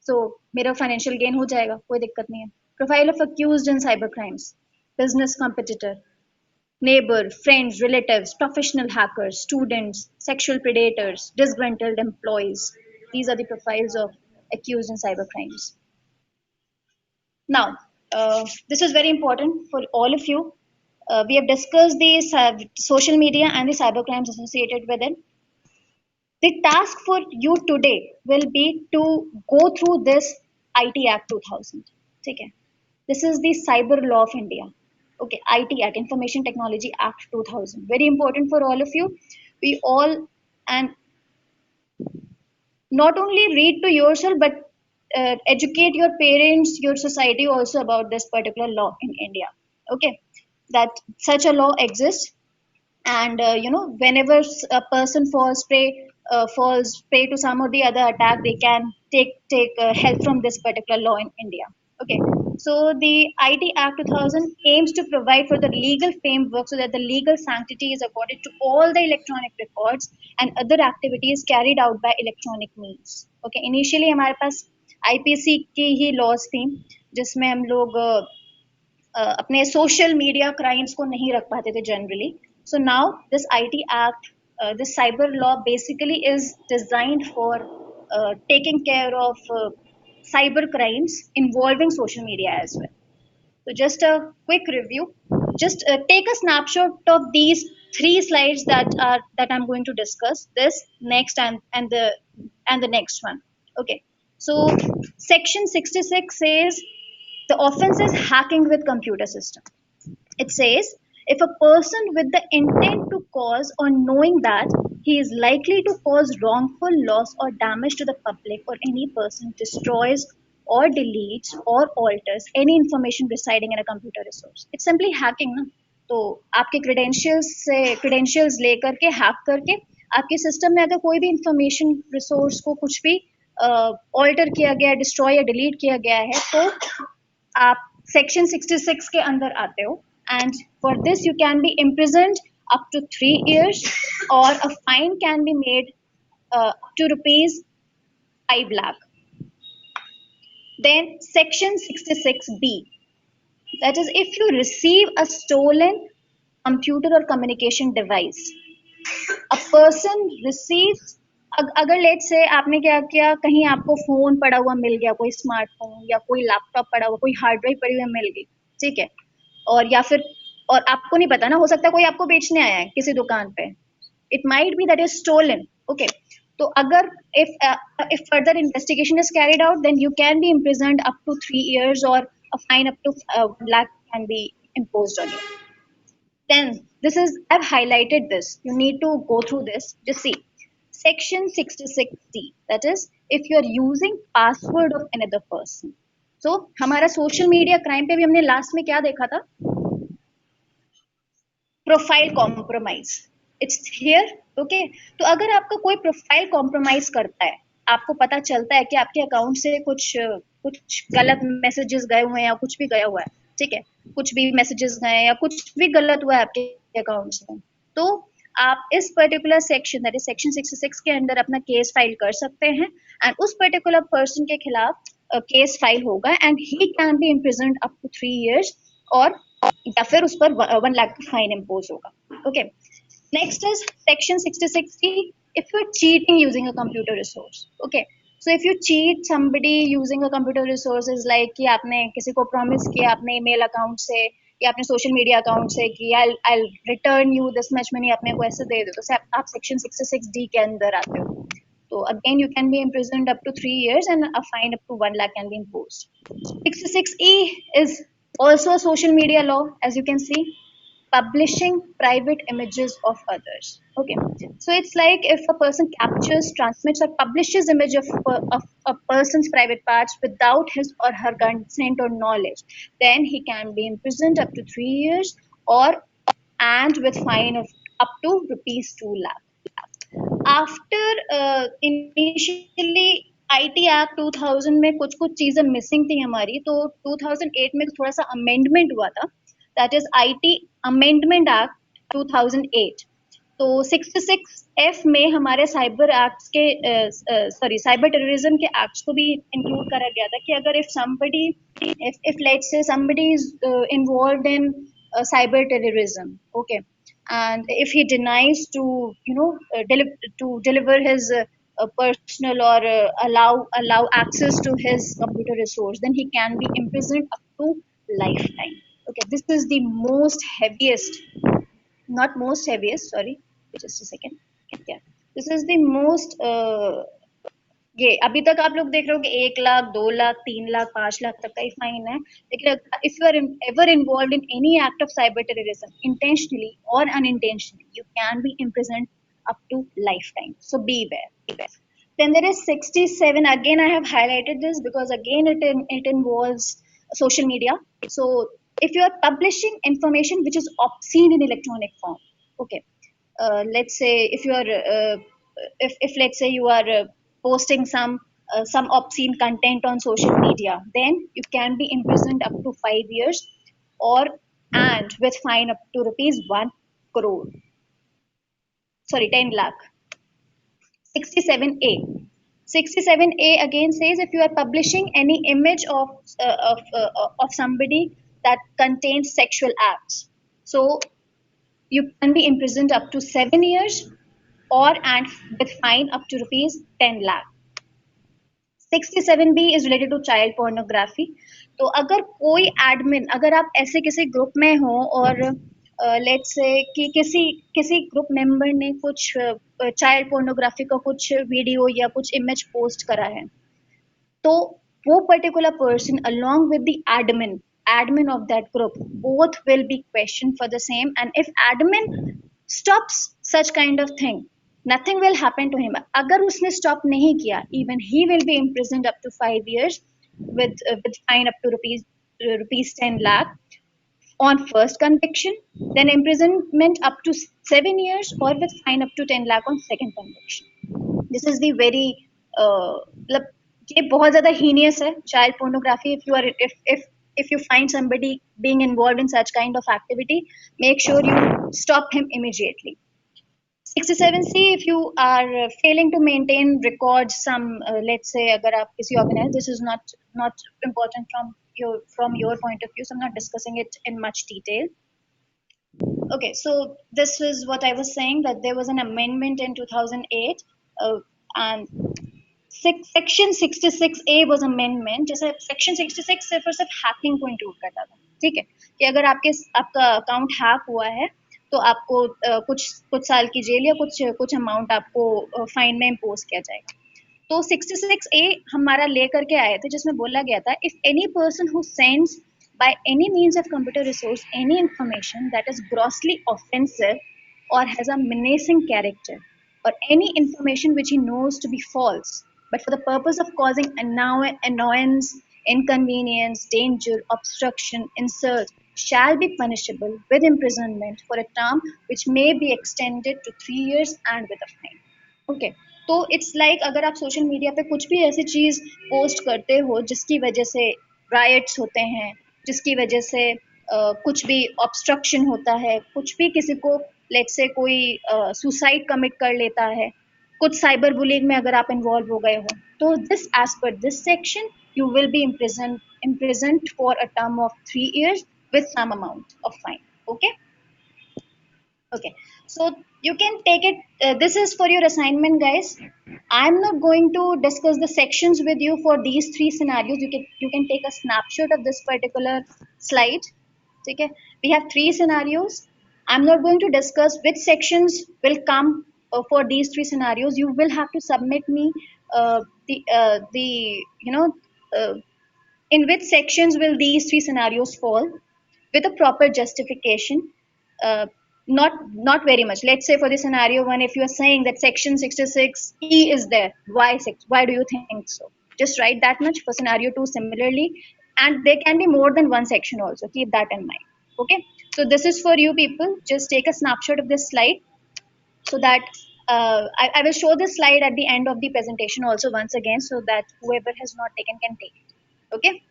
So मेरा financial gain हो जाएगा, कोई दिक्कत नहीं है. Profile of accused in cyber crimes: business competitor, neighbor, friends, relatives, professional hackers, students, sexual predators, disgruntled employees. These are the profiles of accused in cyber crimes. Now, this is very important for all of you. We have discussed the social media and the cyber crimes associated with it. The task for you today will be to go through this IT Act 2000. ठीक है? This is the Cyber Law of India. Okay, IT Act, Information Technology Act 2000. Very important for all of you. We all, and not only read to yourself, but educate your parents, your society also about this particular law in India. Okay, that such a law exists, and whenever a person falls prey to some or the other attack, they can take help from this particular law in India. Okay, so the IT Act 2000 aims to provide for the legal framework so that the legal sanctity is accorded to all the electronic records and other activities carried out by electronic means. Okay, initially हमारे पास IPC की ही laws थी जिसमें हम लोग अपने social media crimes को नहीं रख पाते थे generally. So now this IT Act, this cyber law basically is designed for taking care of cyber crimes involving social media as well. So just a quick review. Just take a snapshot of these 3 slides that I'm going to discuss. This, next, and the next one. Okay. So section 66 says the offense is hacking with computer system. It says if a person with the intent to cause or knowing that he is likely to cause wrongful loss or damage to the public or any person destroys or deletes or alters any information residing in a computer resource. It's simply hacking ना. तो आपके credentials लेकर के hack करके आपके system में अगर कोई भी इंफॉर्मेशन रिसोर्स को कुछ भी ऑल्टर किया गया, डिस्ट्रॉय या डिलीट किया गया है, तो आप सेक्शन 66 के अंदर आते हो. And for this you can be imprisoned up to 3 years or a fine can be made up to rupees 5 lakh. Then section 66B, that is if you receive a stolen computer or communication device, a person receives, अगर late से आपने क्या किया, कहीं आपको phone पड़ा हुआ मिल गया, कोई स्मार्टफोन या कोई लैपटॉप पड़ा हुआ, कोई हार्ड ड्राइव पड़ी हुई मिल गई, ठीक है, और या फिर और आपको नहीं पता ना, हो सकता है कोई आपको बेचने आया है किसी दुकान पे, it might be that is stolen. Okay, तो अगर if further investigation is carried out, then you can be imprisoned up to 3 years or a fine up to 1 lakh can be imposed on you. Then this is, I've highlighted this, you need to go through this. Just see section 66D, that is if you are using password of another person. So हमारा social media crime पे भी हमने last में क्या देखा था, profile compromise. It's here. Okay, तो अगर आपका कोई प्रोफाइल कॉम्प्रोमाइज करता है, आपको पता चलता है कि आपके अकाउंट से कुछ गलत मैसेजेस गए हुए हैं या कुछ भी गया हुआ है, ठीक है, कुछ भी मैसेजेस गए या कुछ भी गलत हुआ है आपके अकाउंट से, तो आप इस particular section, that is section 66 के अंदर अपना केस फाइल कर सकते हैं एंड उस पर्टिकुलर पर्सन के खिलाफ केस फाइल होगा and he can be imprisoned up to 3 years और या फिर उस पर 1 लाख का फाइन इम्पोज होगा. Okay, next is section 66C, if you're cheating using a computer resource. Okay, so if you cheat somebody using a computer resource is like कि आपने किसी को प्रॉमिस किया अपने ईमेल अकाउंट से या अपने सोशल मीडिया अकाउंट से कि I'll return you this much money, अपने को ऐसे दे दो, तो आप सेक्शन 66D के अंदर आते हो. So again, you can be imprisoned up to 3 years and a fine up to 1 lakh can be imposed. 66E is also a social media law, as you can see, publishing private images of others. Okay, so it's like if a person captures, transmits, or publishes image of a person's private parts without his or her consent or knowledge, then he can be imprisoned up to 3 years or and with fine of up to rupees 2 lakh. After initially IT act 2000 में कुछ कुछ चीजें missing थी हमारी, तो 2008 में थोड़ा सा अमेंडमेंट हुआ था, that is IT amendment act 2008. तो 66F में हमारे साइबर एक्ट्स के सॉरी साइबर टेररिज्म के एक्ट्स को भी इंक्लूड करा गया था कि अगर if somebody if let's say somebody is involved in cyber terrorism, okay, and if he denies to deliver his personal or allow access to his computer resource, then he can be imprisoned up to lifetime. Okay, this is the most heaviest, not most heaviest, sorry, just a second. Yeah, this is the most ये अभी तक आप लोग देख रहे हो कि 1 लाख 2 लाख 3 लाख 5 लाख तक का ही फाइन है, लेकिन if you are ever involve in any act of cyber terrorism intentionally और unintentionally, you can be imprisoned up to lifetime. So beware. Then there is 67. Again, I have highlighted this because again it involves social media. So if you are publishing information which is obscene in electronic form, okay, let's say if you are if let's say you are posting some obscene content on social media, then you can be imprisoned up to 5 years or and with fine up to rupees 1 crore, sorry 10 lakh. 67A. 67A again says if you are publishing any image of somebody that contains sexual acts, so you can be imprisoned up to 7 years or and with fine up to rupees 10 lakh. 67B is related to child pornography. तो अगर कोई admin, अगर आप ऐसे किसी group में हो और लेट्स से कि किसी किसी ग्रुप मेंबर ने कुछ चाइल्ड पोर्नोग्राफी का कुछ वीडियो या कुछ इमेज पोस्ट करा है, तो वो particular person along with the admin of that group both will be questioned for the same, and if admin stops such kind of thing, nothing will happen to him. अगर उसने stop नहीं किया, even he will be imprisoned up to 5 years with fine up to rupees 10 lakh on first conviction, then imprisonment up to 7 years or with fine up to 10 lakh on second conviction. This is the very मतलब ये बहुत ज्यादा heinous है child pornography. If you find somebody being involved in such kind of activity, make sure you stop him immediately. 67C, if you are failing to maintain records, some let's say अगर आप किसी organize, this is not important from your point of view, so I'm not discussing it in much detail. Okay, so this was what I was saying, that there was an amendment in 2008 and section 66A was amendment, जैसे section 66 सिर्फ और सिर्फ hacking को include करता था, ठीक है, कि अगर आपका अकाउंट हैक हुआ है तो आपको कुछ साल की जेल या कुछ अमाउंट आपको फाइन में इम्पोज किया जाएगा. तो 66A हमारा लेकर के आए थे, जिसमें बोला गया था if any person who sends by any means of computer resource any information that is grossly offensive or has a menacing character or any information which he knows to be false but for the purpose of causing annoyance, inconvenience, danger, obstruction, insult, shall be punishable with imprisonment for a term which may be extended to 3 years and with a fine. Okay, तो it's like अगर आप social media पे कुछ भी ऐसी चीज post करते हो जिसकी वजह से राइट्स होते हैं, जिसकी वजह से कुछ भी ऑब्स्ट्रक्शन होता है, कुछ भी किसी को लेट्स से कोई सुसाइड कमिट कर लेता है, कुछ साइबर बुलिंग में अगर आप इन्वॉल्व हो गए हो, तो this as per this section you will be imprisoned for a term of 3 years with some amount of fine. Okay, so you can take it, this is for your assignment, guys. I'm not going to discuss the sections with you for these 3 scenarios. You can take a snapshot of this particular slide. Okay, we have 3 scenarios. I'm not going to discuss which sections will come for these three scenarios, you will have to submit me the uh, in which sections will these three scenarios fall with a proper justification. uh, not very much. Let's say for the scenario one, if you are saying that section 66E is there, why do you think so? Just write that much. For scenario two similarly, and there can be more than one section also, keep that in mind. Okay, so this is for you people. Just take a snapshot of this slide, so that I will show this slide at the end of the presentation also once again, so that whoever has not taken can take it. Okay,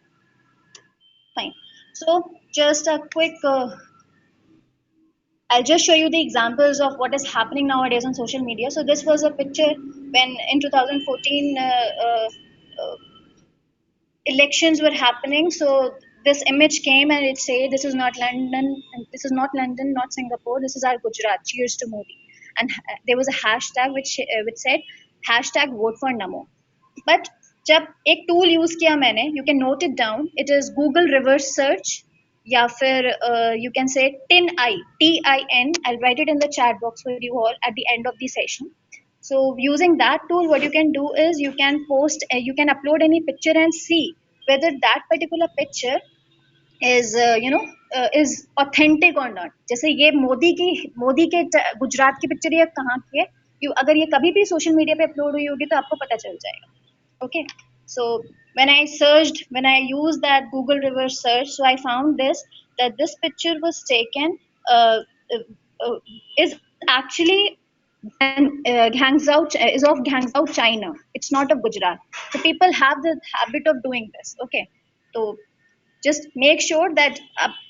fine. So just a quick I'll just show you the examples of what is happening nowadays on social media. So this was a picture when in 2014 elections were happening. So this image came and it said, "This is not London, and this is not London, not Singapore. This is our Gujarat. Cheers to Modi." And there was a hashtag which said hashtag vote for Namo. But जब एक tool use किया मैंने, you can note it down. It is Google reverse search, या फिर you can say TIN. I'll write it in the chat box for you all at the end of the session. So using that tool, what you can do is you can you can upload any picture and see whether that particular picture is authentic or not. जैसे ये मोदी के गुजरात की picture, ये कहाँ की है, अगर ये कभी भी सोशल मीडिया पे अपलोड हुई होगी तो आपको पता चल जाएगा. Okay, so when I used that Google reverse search, so I found that this picture was taken uh, uh, is actually is of Guangzhou, China. It's not of Gujarat. So people have the habit of doing this. Okay, so just make sure that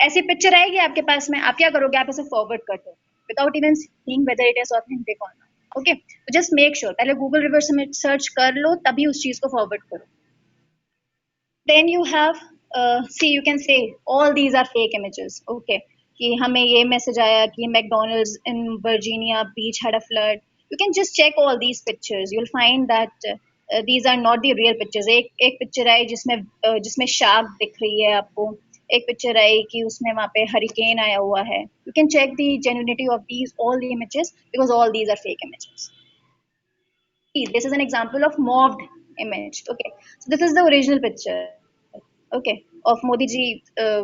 ऐसी picture आएगी आपके पास में, आप क्या करोगे, आप इसे forward कर दो without even seeing whether it is authentic or not. Okay, तो just make sure पहले Google reverse search कर लो, तभी उस चीज को फॉरवर्ड करो. Then you have see, you can say all these are fake images. Okay, कि हमें ये मैसेज आया कि McDonald's in Virginia Beach had a flood. You can just check all these pictures. You'll find that these are not the real pictures. एक picture आई जिसमें shark दिख रही है आपको, एक पिक्चर आई कि उसमें वहाँ पे हरिकेन आया हुआ है. You can check the genuinity of all the images, because all these are fake images. This is an example of mobbed image. Okay, so this is the original picture. Okay, of Modi ji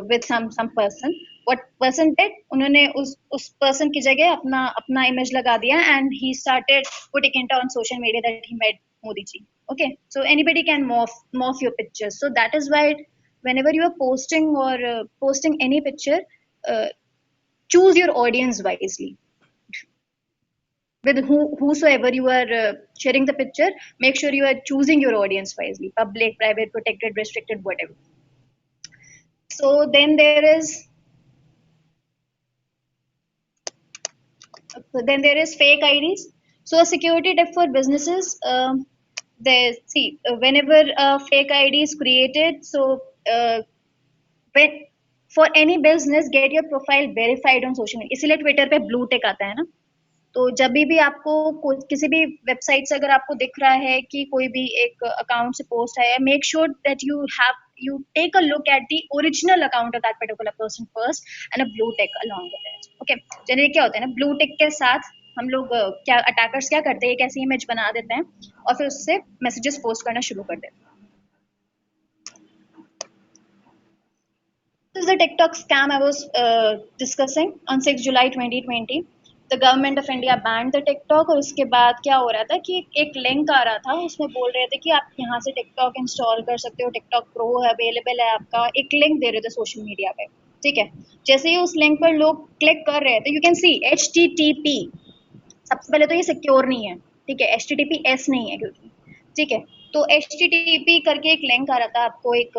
with some person. What person did, उन्होंने उस person की जगह अपना image लगा दिया, and he started putting it on social media that he met Modi ji. Okay, so anybody can morph your pictures. So that is why whenever you are posting or posting any picture, uh, choose your audience wisely. With whosoever you are sharing the picture, make sure you are choosing your audience wisely: public, private, protected, restricted, whatever. So then there is fake IDs. So a security tip for businesses: whenever a fake ID is created, so when for any business, get your profile verified on social media. इसीलिए Twitter पे blue tick आता है ना. तो जब भी आपको किसी भी वेबसाइट से अगर आपको दिख रहा है कि कोई भी एक अकाउंट से पोस्ट आया है, make sure that you take a look at the original account of that particular person first, and a blue tick along with it. Okay, generally क्या होता है ना, ब्लू टिक के साथ हम लोग क्या अटैकर्स क्या करते हैं, एक ऐसी इमेज बना देते हैं और फिर उससे मैसेजेस पोस्ट करना शुरू कर देते हैं. This is the TikTok scam I was discussing on 6 July 2020. The government of India banned the TikTok. और उसके बाद क्या हो रहा था कि एक लिंक आ रहा था, उसमें बोल रहे थे कि आप यहाँ से TikTok इंस्टॉल कर सकते हो, TikTok Pro है, अवेलेबल है आपका. एक लिंक दे रहे थे सोशल मीडिया पे. ठीक है, जैसे ही उस लिंक पर लोग क्लिक कर रहे थे, यू कैन सी HTTP. सबसे पहले तो ये सिक्योर नहीं है, ठीक है, HTTPS नहीं है क्योंकि, ठीक है. तो HTTP करके एक लिंक आ रहा था आपको एक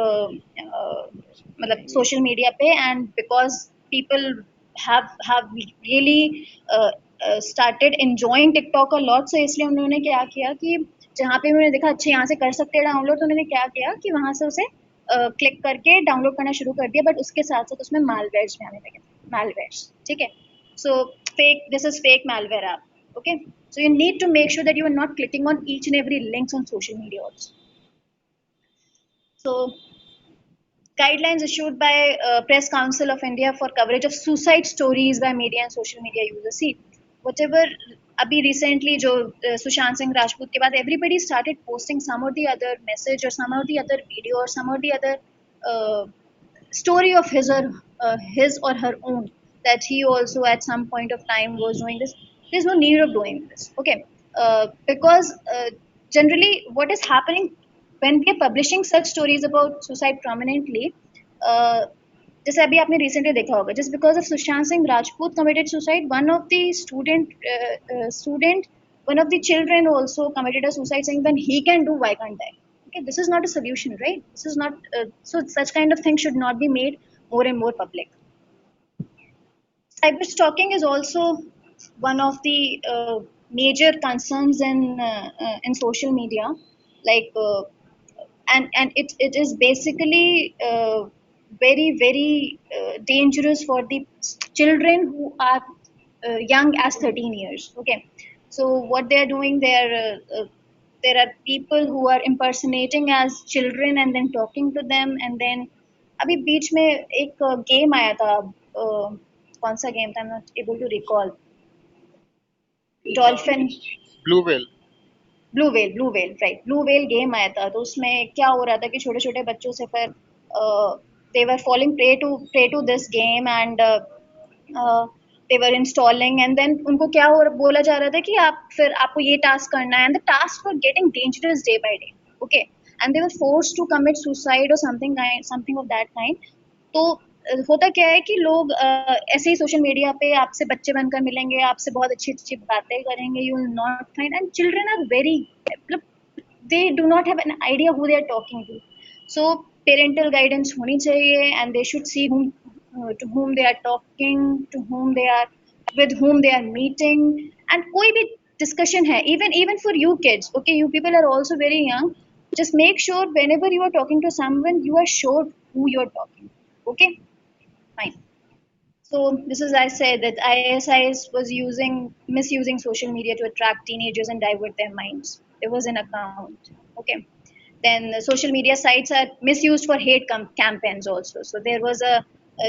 मतलब सोशल मीडिया पे, and because people have really started enjoying TikTok a lot, so इसलिए उन्होंने क्या किया कि जहाँ पे उन्होंने देखा अच्छा यहाँ से कर सकते हैं डाउनलोड, तो उन्होंने क्या किया कि वहाँ से उसे क्लिक करके डाउनलोड करना शुरू कर दिया. बट उसके साथ साथ उसमें malwares भी आने लगे, malwares. ठीक है, so this is fake malware app. Okay, so you need to make sure that you are not clicking on each and every links on social media also. So guidelines issued by Press Council of India for coverage of suicide stories by media and social media users. See, whatever अभी recently जो सुशांत सिंह राजपूत के बाद everybody started posting some or the other message or some or the other video or some or the other story of his or her own, that he also at some point of time was doing this. There's no need of doing this, okay? Because generally what is happening when we are publishing such stories about suicide prominently, uh, जैसे अभी आपने recently देखा होगा, just because of Sushant Singh Rajput committed suicide, one of the children also committed a suicide, saying when he can do, why can't I? Okay, this is not a solution, right? This is not so such kind of things should not be made more and more public. Cyber stalking is also one of the major concerns in social media, like and it is basically very dangerous for the children who are young as 13 years. Okay, so what they are doing, there are people who are impersonating as children and then talking to them, and then अभी बीच में एक game आया था, कौन सा game था, I am not able to recall, dolphin, blue whale right, blue whale game आया था, तो उसमें क्या हो रहा था कि छोटे छोटे बच्चों से फिर they were falling prey to this game and they were installing, and then उनको क्या हो बोला जा रहा था कि आप फिर आपको ये टास्क करना है, and the task were getting dangerous day by day, okay, and they were forced to commit suicide और समथिंग ऑफ दैट काइंड. तो होता क्या है कि लोग ऐसे ही सोशल मीडिया पे आपसे बच्चे बनकर मिलेंगे, आपसे बहुत अच्छी अच्छी बातें करेंगे, you will not find, and children are very, they do not have an idea who they are talking to. So parental guidance होनी चाहिए, and they should see to whom they are talking, to whom they are, with whom they are meeting, and कोई भी discussion है, even for you kids, okay, you people are also very young, just make sure whenever you are talking to someone, you are sure who you are talking, okay, fine. So this is, I said that ISIS was misusing social media to attract teenagers and divert their minds. There was an account, okay. Then social media sites are misused for hate campaigns also. So there was a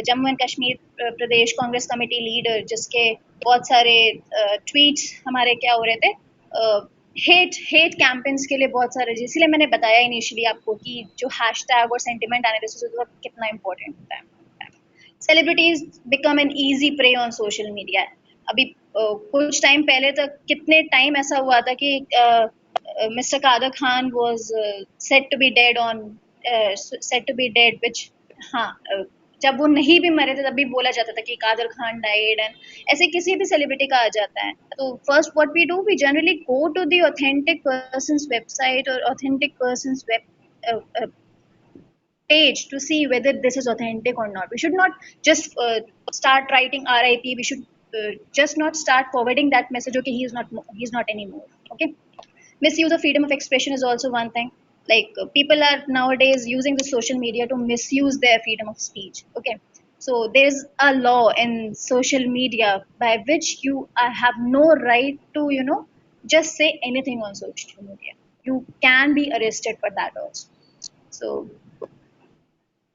Jammu and Kashmir Pradesh Congress Committee leader जिसके बहुत सारे tweets हमारे क्या हो रहे थे, hate campaigns के लिए बहुत सारे, इसलिए मैंने बताया इनिशियली आपको कि जो hashtag और sentiment analysis होता है कितना important होता है. Celebrities become an easy prey on social media. अभी कुछ टाइम पहले तक कितने टाइम ऐसा हुआ था कि Mr. Kader Khan was said to be dead which हाँ जब वो नहीं भी मरे थे तब भी बोला जाता था कि कादर खान डाइड, एंड ऐसे किसी भी सेलिब्रिटी का आ जाता है. तो first what we do, we generally go to the authentic persons website और authentic persons web page to see whether this is authentic or not. We should not just start writing RIP. We should just not start forwarding that message. Okay, he's not anymore. Okay, misuse of freedom of expression is also one thing. Like people are nowadays using the social media to misuse their freedom of speech. Okay, so there's a law in social media by which you have no right to just say anything on social media. You can be arrested for that also. So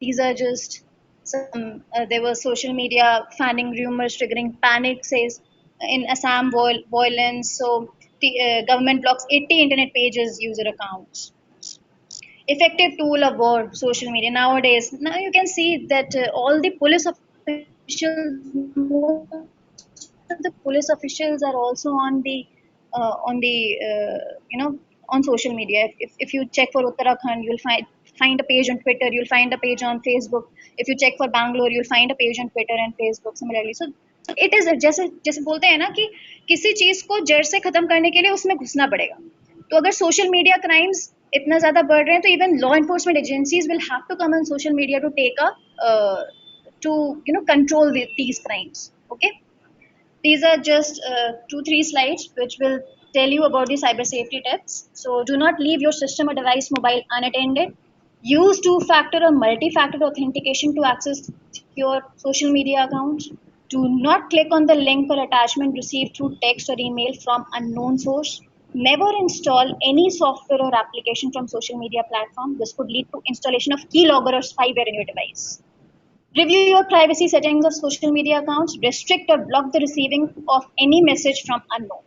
these are just some. There were social media fanning rumors triggering panic, says in Assam violence. So the government blocks 80 internet pages, user accounts. Effective tool of war, social media nowadays. Now you can see that all the police officials, most of the police officials are also on the on social media. If you check for Uttarakhand, you'll find a page on Twitter, you'll find a page on Facebook. If you check for Bangalore, you'll find a page on Twitter and Facebook similarly. So it is जैसे जैसे बोलते हैं ना कि किसी चीज को जड़ से खत्म करने के लिए उसमें घुसना पड़ेगा. तो अगर सोशल मीडिया क्राइम्स इतना ज्यादा बढ़ रहे हैं तो even law enforcement agencies will have to come on social media to take to control these crimes. Okay, these are just 2-3 slides which will tell you about the cyber safety tips. So do not leave your system or device mobile unattended. Use two-factor or multi-factor authentication to access your social media accounts. Do not click on the link or attachment received through text or email from unknown source. Never install any software or application from social media platform. This could lead to installation of keylogger or spyware in your device. Review your privacy settings of social media accounts. Restrict or block the receiving of any message from unknown.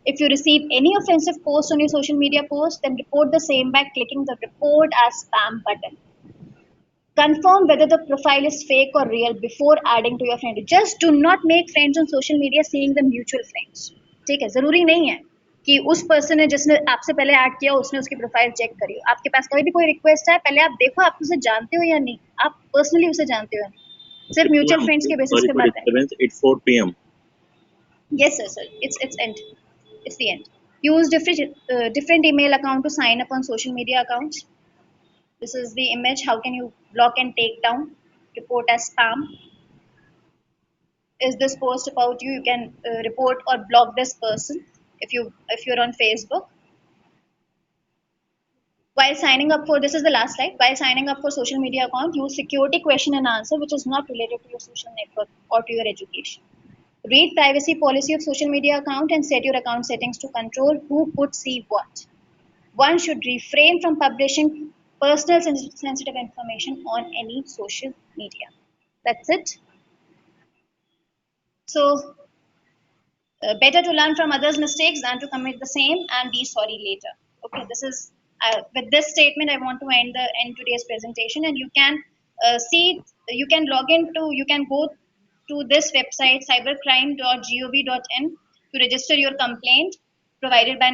If you receive any offensive post on your social media post, then report the same by clicking the report as spam button. Confirm whether the profile is fake or real before adding to your friend. Just do not make friends on social media seeing them mutual friends. ठीक है, जरूरी नहीं है कि उस person ने जिसने आपसे पहले ऐड किया उसने उसकी प्रोफाइल चेक करी हो। आपके पास कभी भी कोई रिक्वेस्ट है, पहले आप देखो आप उसे जानते हो या नहीं, आप पर्सनली उसे जानते हो या नहीं, सिर्फ Ritu म्यूचुअल ma'am, फ्रेंड्स के बेसिस sorry पे for मत है। disturbance. It's 4 p.m. Yes, sir. It's end. It's the end. Use different email account to sign up on social media accounts. This is the image. How can you block and take down? Report as spam. Is this post about you? You can report or block this person if you're on Facebook. While signing up for this is the last slide. While signing up for social media account, use security question and answer which is not related to your social network or to your education. Read privacy policy of social media account and set your account settings to control who could see what. One should refrain from publishing personal sensitive information on any social media. That's it. So, better to learn from others' mistakes than to commit the same and be sorry later. Okay, this is with this statement I want to end today's presentation, and you can you can log into, you can go to this website cybercrime.gov.in to register your complaint provided by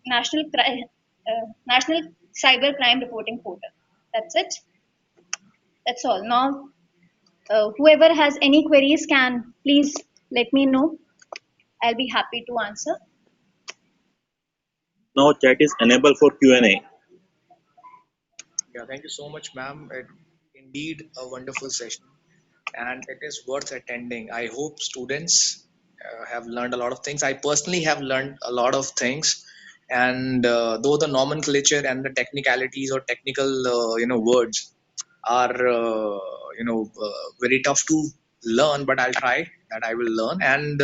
National Cyber Crime Reporting Portal. That's it. That's all. Now, whoever has any queries can please let me know. I'll be happy to answer. Now chat is enabled for Q&A. Yeah, thank you so much, ma'am. Indeed, a wonderful session, and it is worth attending. I hope students have learned a lot of things. I personally have learned a lot of things, and though the nomenclature and the technicalities or technical, words are, very tough to learn, but I'll try that. I will learn, and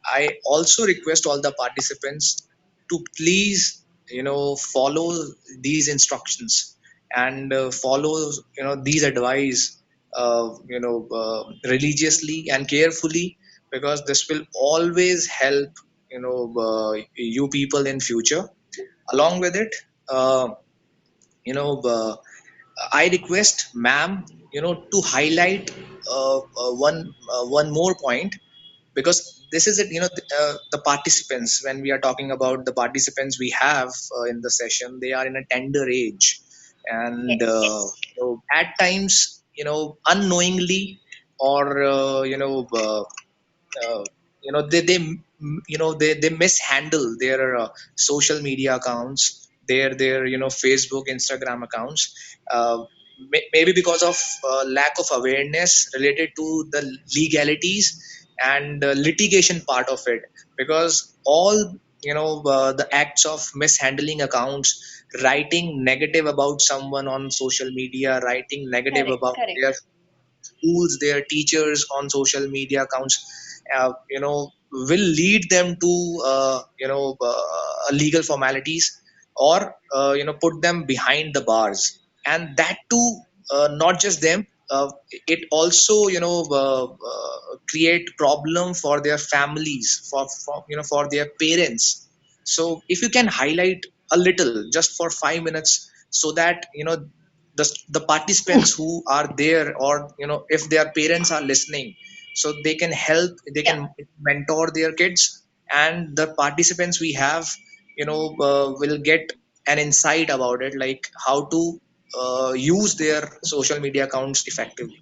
I also request all the participants to please, follow these instructions and follow, these advice, religiously and carefully, because this will always help, you people in future. Along with it, uh, you know uh, I request ma'am, to highlight one more point, because this is it. The participants, when we are talking about the participants we have in the session, they are in a tender age, and Yes. at times, unknowingly, or uh, they mishandle their social media accounts, their Facebook, Instagram accounts, maybe because of lack of awareness related to the legalities and litigation part of it, because all, the acts of mishandling accounts, writing negative about someone on social media, writing negative Correct, about their correct. schools, their teachers on social media accounts, will lead them to, legal formalities, or put them behind the bars, and that too, not just them. It also, create problem for their families, for their parents. So if you can highlight a little, just for 5 minutes, so that the participants who are there, or if their parents are listening, so they can help, they Yeah, can mentor their kids, and the participants we have, will get an insight about it, like how to use their social media accounts effectively.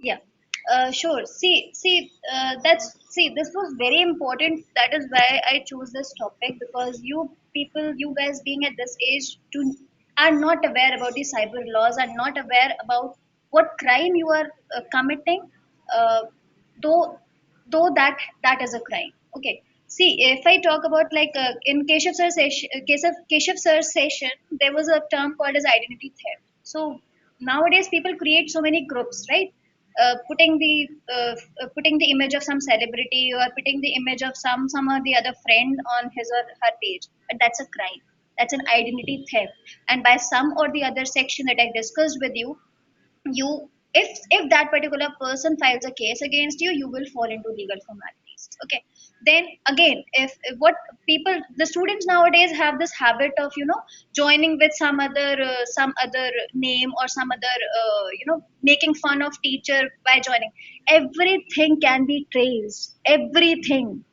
yeah. Sure. This was very important. That is why I choose this topic, because you people, you guys being at this age, are not aware about the cyber laws, are not aware about what crime you are committing. Uh, though that is a crime. Okay. See, if I talk about like in Keshav sir's session, there was a term called as identity theft. So nowadays people create so many groups, right? Putting the image of some celebrity, or putting the image of some or the other friend on his or her page. But that's a crime. That's an identity theft. And by some or the other section that I discussed with you, you If that particular person files a case against you, you will fall into legal formalities. Okay. Then again, if what people, the students nowadays have this habit of joining with some other name or some other making fun of teacher by joining. Everything can be traced. Everything.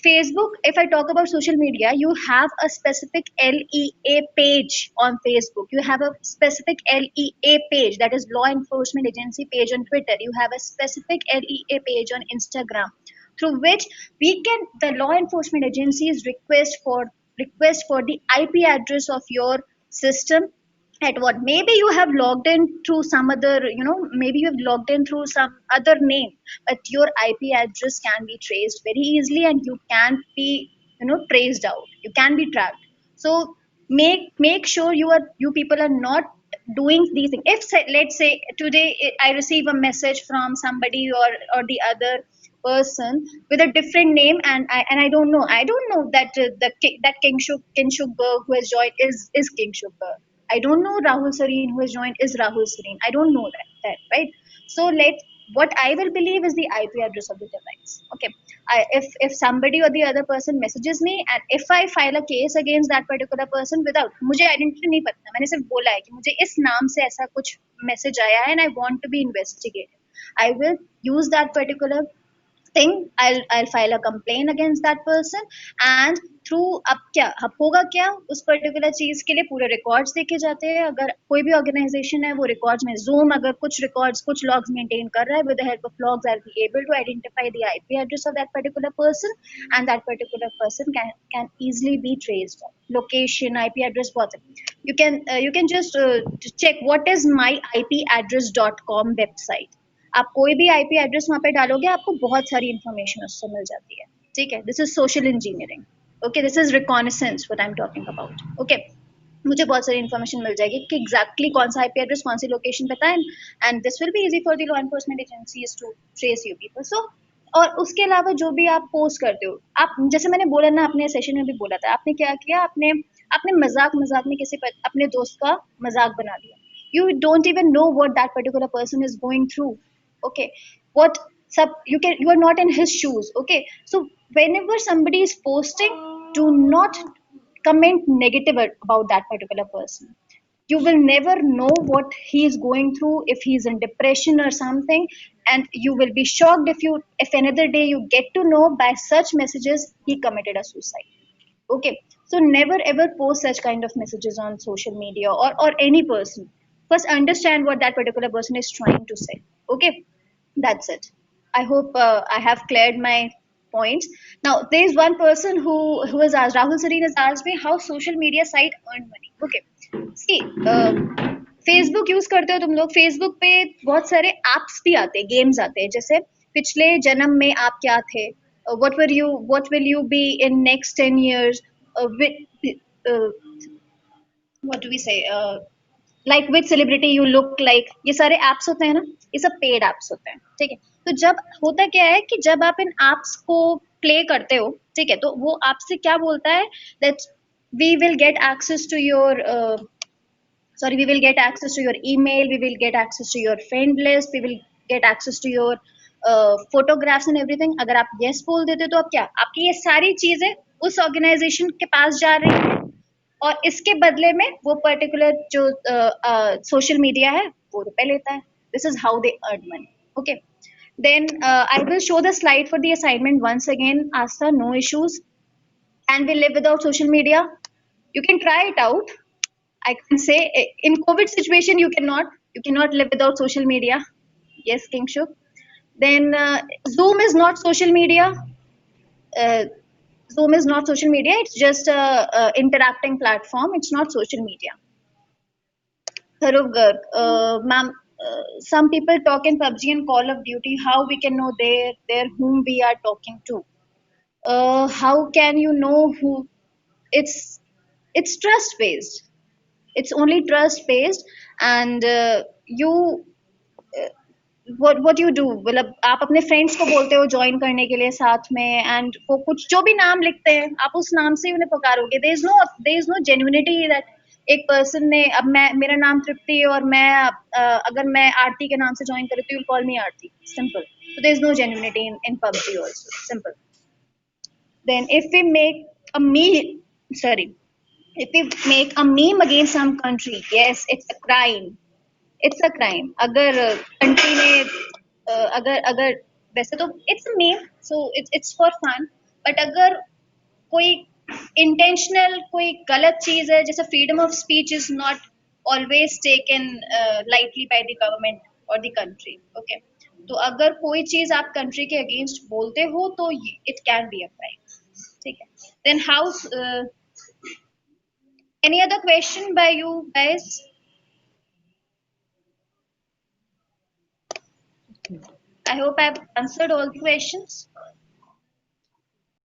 Facebook, if I talk about social media, you have a specific LEA page on Facebook. You have a specific LEA page, that is law enforcement agency page on Twitter. You have a specific LEA page on Instagram, through which we can the law enforcement agencies request for the IP address of your system. At what, maybe you have logged in through some other, maybe you have logged in through some other name, but your IP address can be traced very easily, and you can be traced out, you can be tracked. So make sure you people are not doing these things. If let's say today I receive a message from somebody or the other person with a different name, and I don't know that that Kingshuk Berg who has joined is Kingshuk Berg. I don't know Rahul Sareen who has joined is Rahul Sareen. I don't know that, right? So what I will believe is the IP address of the device. Okay. If somebody or the other person messages me, and if I file a case against that particular person without, मुझे identity नहीं पता, मैंने सिर्फ बोला है कि मुझे इस नाम से ऐसा कुछ message आया है and I want to be investigated, I will use that particular thing. I'll file a complaint against that person, and through अब होगा क्या, उस पर्टिकुलर चीज के लिए पूरे रिकॉर्ड्स देखे जाते हैं. अगर कोई भी ऑर्गेनाइजेशन है वो रिकॉर्ड्स में जूम अगर कुछ लॉग्स मेंटेन कर रहा है, with the help of logs I will be able to identify the IP address of that particular person, and that particular person can easily be traced. Location, IP address, बहुत है. You can just check what is myipaddress.com website. आप कोई भी IP address वहां पे डालोगे, आपको बहुत सारी इंफॉर्मेशन उससे मिल जाती है. ठीक है, this is social engineering. Okay, this is reconnaissance what I am talking about. Okay, मुझे बहुत सारी इन्फॉर्मेशन मिल जाएगी कि एग्जैक्टली कौन सा IP एड्रेस कौन सी लोकेशन पे था, and this will be easy for the law enforcement agencies to trace you people. So और उसके अलावा जो भी आप पोस्ट करते हो, आप जैसे मैंने बोला ना, अपने सेशन में भी बोला था, आपने क्या किया, आपने मजाक में अपने दोस्त का मजाक बना दिया. You don't even know what that particular person is going through. Okay, what you are not in his shoes. Okay, so whenever somebody is posting, do not comment negative about that particular person. You will never know what he is going through, if he is in depression or something, and you will be shocked if another day you get to know by such messages he committed a suicide. Okay, so never ever post such kind of messages on social media, or any person. First understand what that particular person is trying to say. Okay, that's it. I hope I have cleared my points. Now there is one person who has asked, Rahul Sareen has asked me, how social media site earn money. Okay, see, Facebook use करते हो तुम लोग, Facebook पे बहुत सारे apps भी आते हैं, गेम्स आते हैं, जैसे पिछले जन्म में आप क्या थे, what will you be in next 10 years, what do we say, like with celebrity you look like, ये सारे एप्स होते हैं ना, ये सब पेड एप्स होते हैं. ठीक है, तो जब होता क्या है कि जब आप इन एप्स को प्ले करते हो, ठीक है, तो वो आपसे क्या बोलता है, that we will get access to your we will get access to your email, we will get access to your friend list, we will get access to your photographs and everything. अगर आप yes बोल देते तो आप क्या, आपकी ये सारी चीजें उस ऑर्गेनाइजेशन के पास जा रही है, और इसके बदले में वो पर्टिकुलर जो सोशल मीडिया है वो रुपए लेता है. This is how they earn money. Okay, then I will show the slide for the assignment once again. Aastha, no issues, and we live without social media. You can try it out. I can say in COVID situation you cannot live without social media. Yes, Kingshuk. Then Zoom is not social media. Zoom is not social media. It's just a interacting platform. It's not social media. Dharuv Garg, ma'am, some people talk in PUBG and Call of Duty. How we can know they're whom we are talking to? How can you know who? It's trust based. It's only trust based, and you what you do, मतलब आप अपने friends को बोलते हो join करने के लिए साथ में, एंड वो कुछ जो भी नाम लिखते हैं आप उस नाम से उन्हें पुकारोगे. there is no genuinity that एक पर्सन ने, अब मैं, मेरा नाम तृप्ति है और मैं अगर मैं आरती के नाम से ज्वाइन करूँ तो you call me Aarti, simple. So there is no genuinity in PUBG also, simple. Then if we make a meme, sorry, if we make a meme against some country, yes, it's a crime. It's a crime. अगर country ने अगर अगर वैसे तो it's a meme, so it's for fun. But अगर कोई intentional कोई गलत चीज है, जैसे freedom of speech is not always taken lightly by the government or the country. Okay. तो अगर कोई चीज आप कंट्री के अगेंस्ट बोलते हो तो it can be a crime. ठीक है. Then how? Any other question by you guys? I hope I've answered all the questions.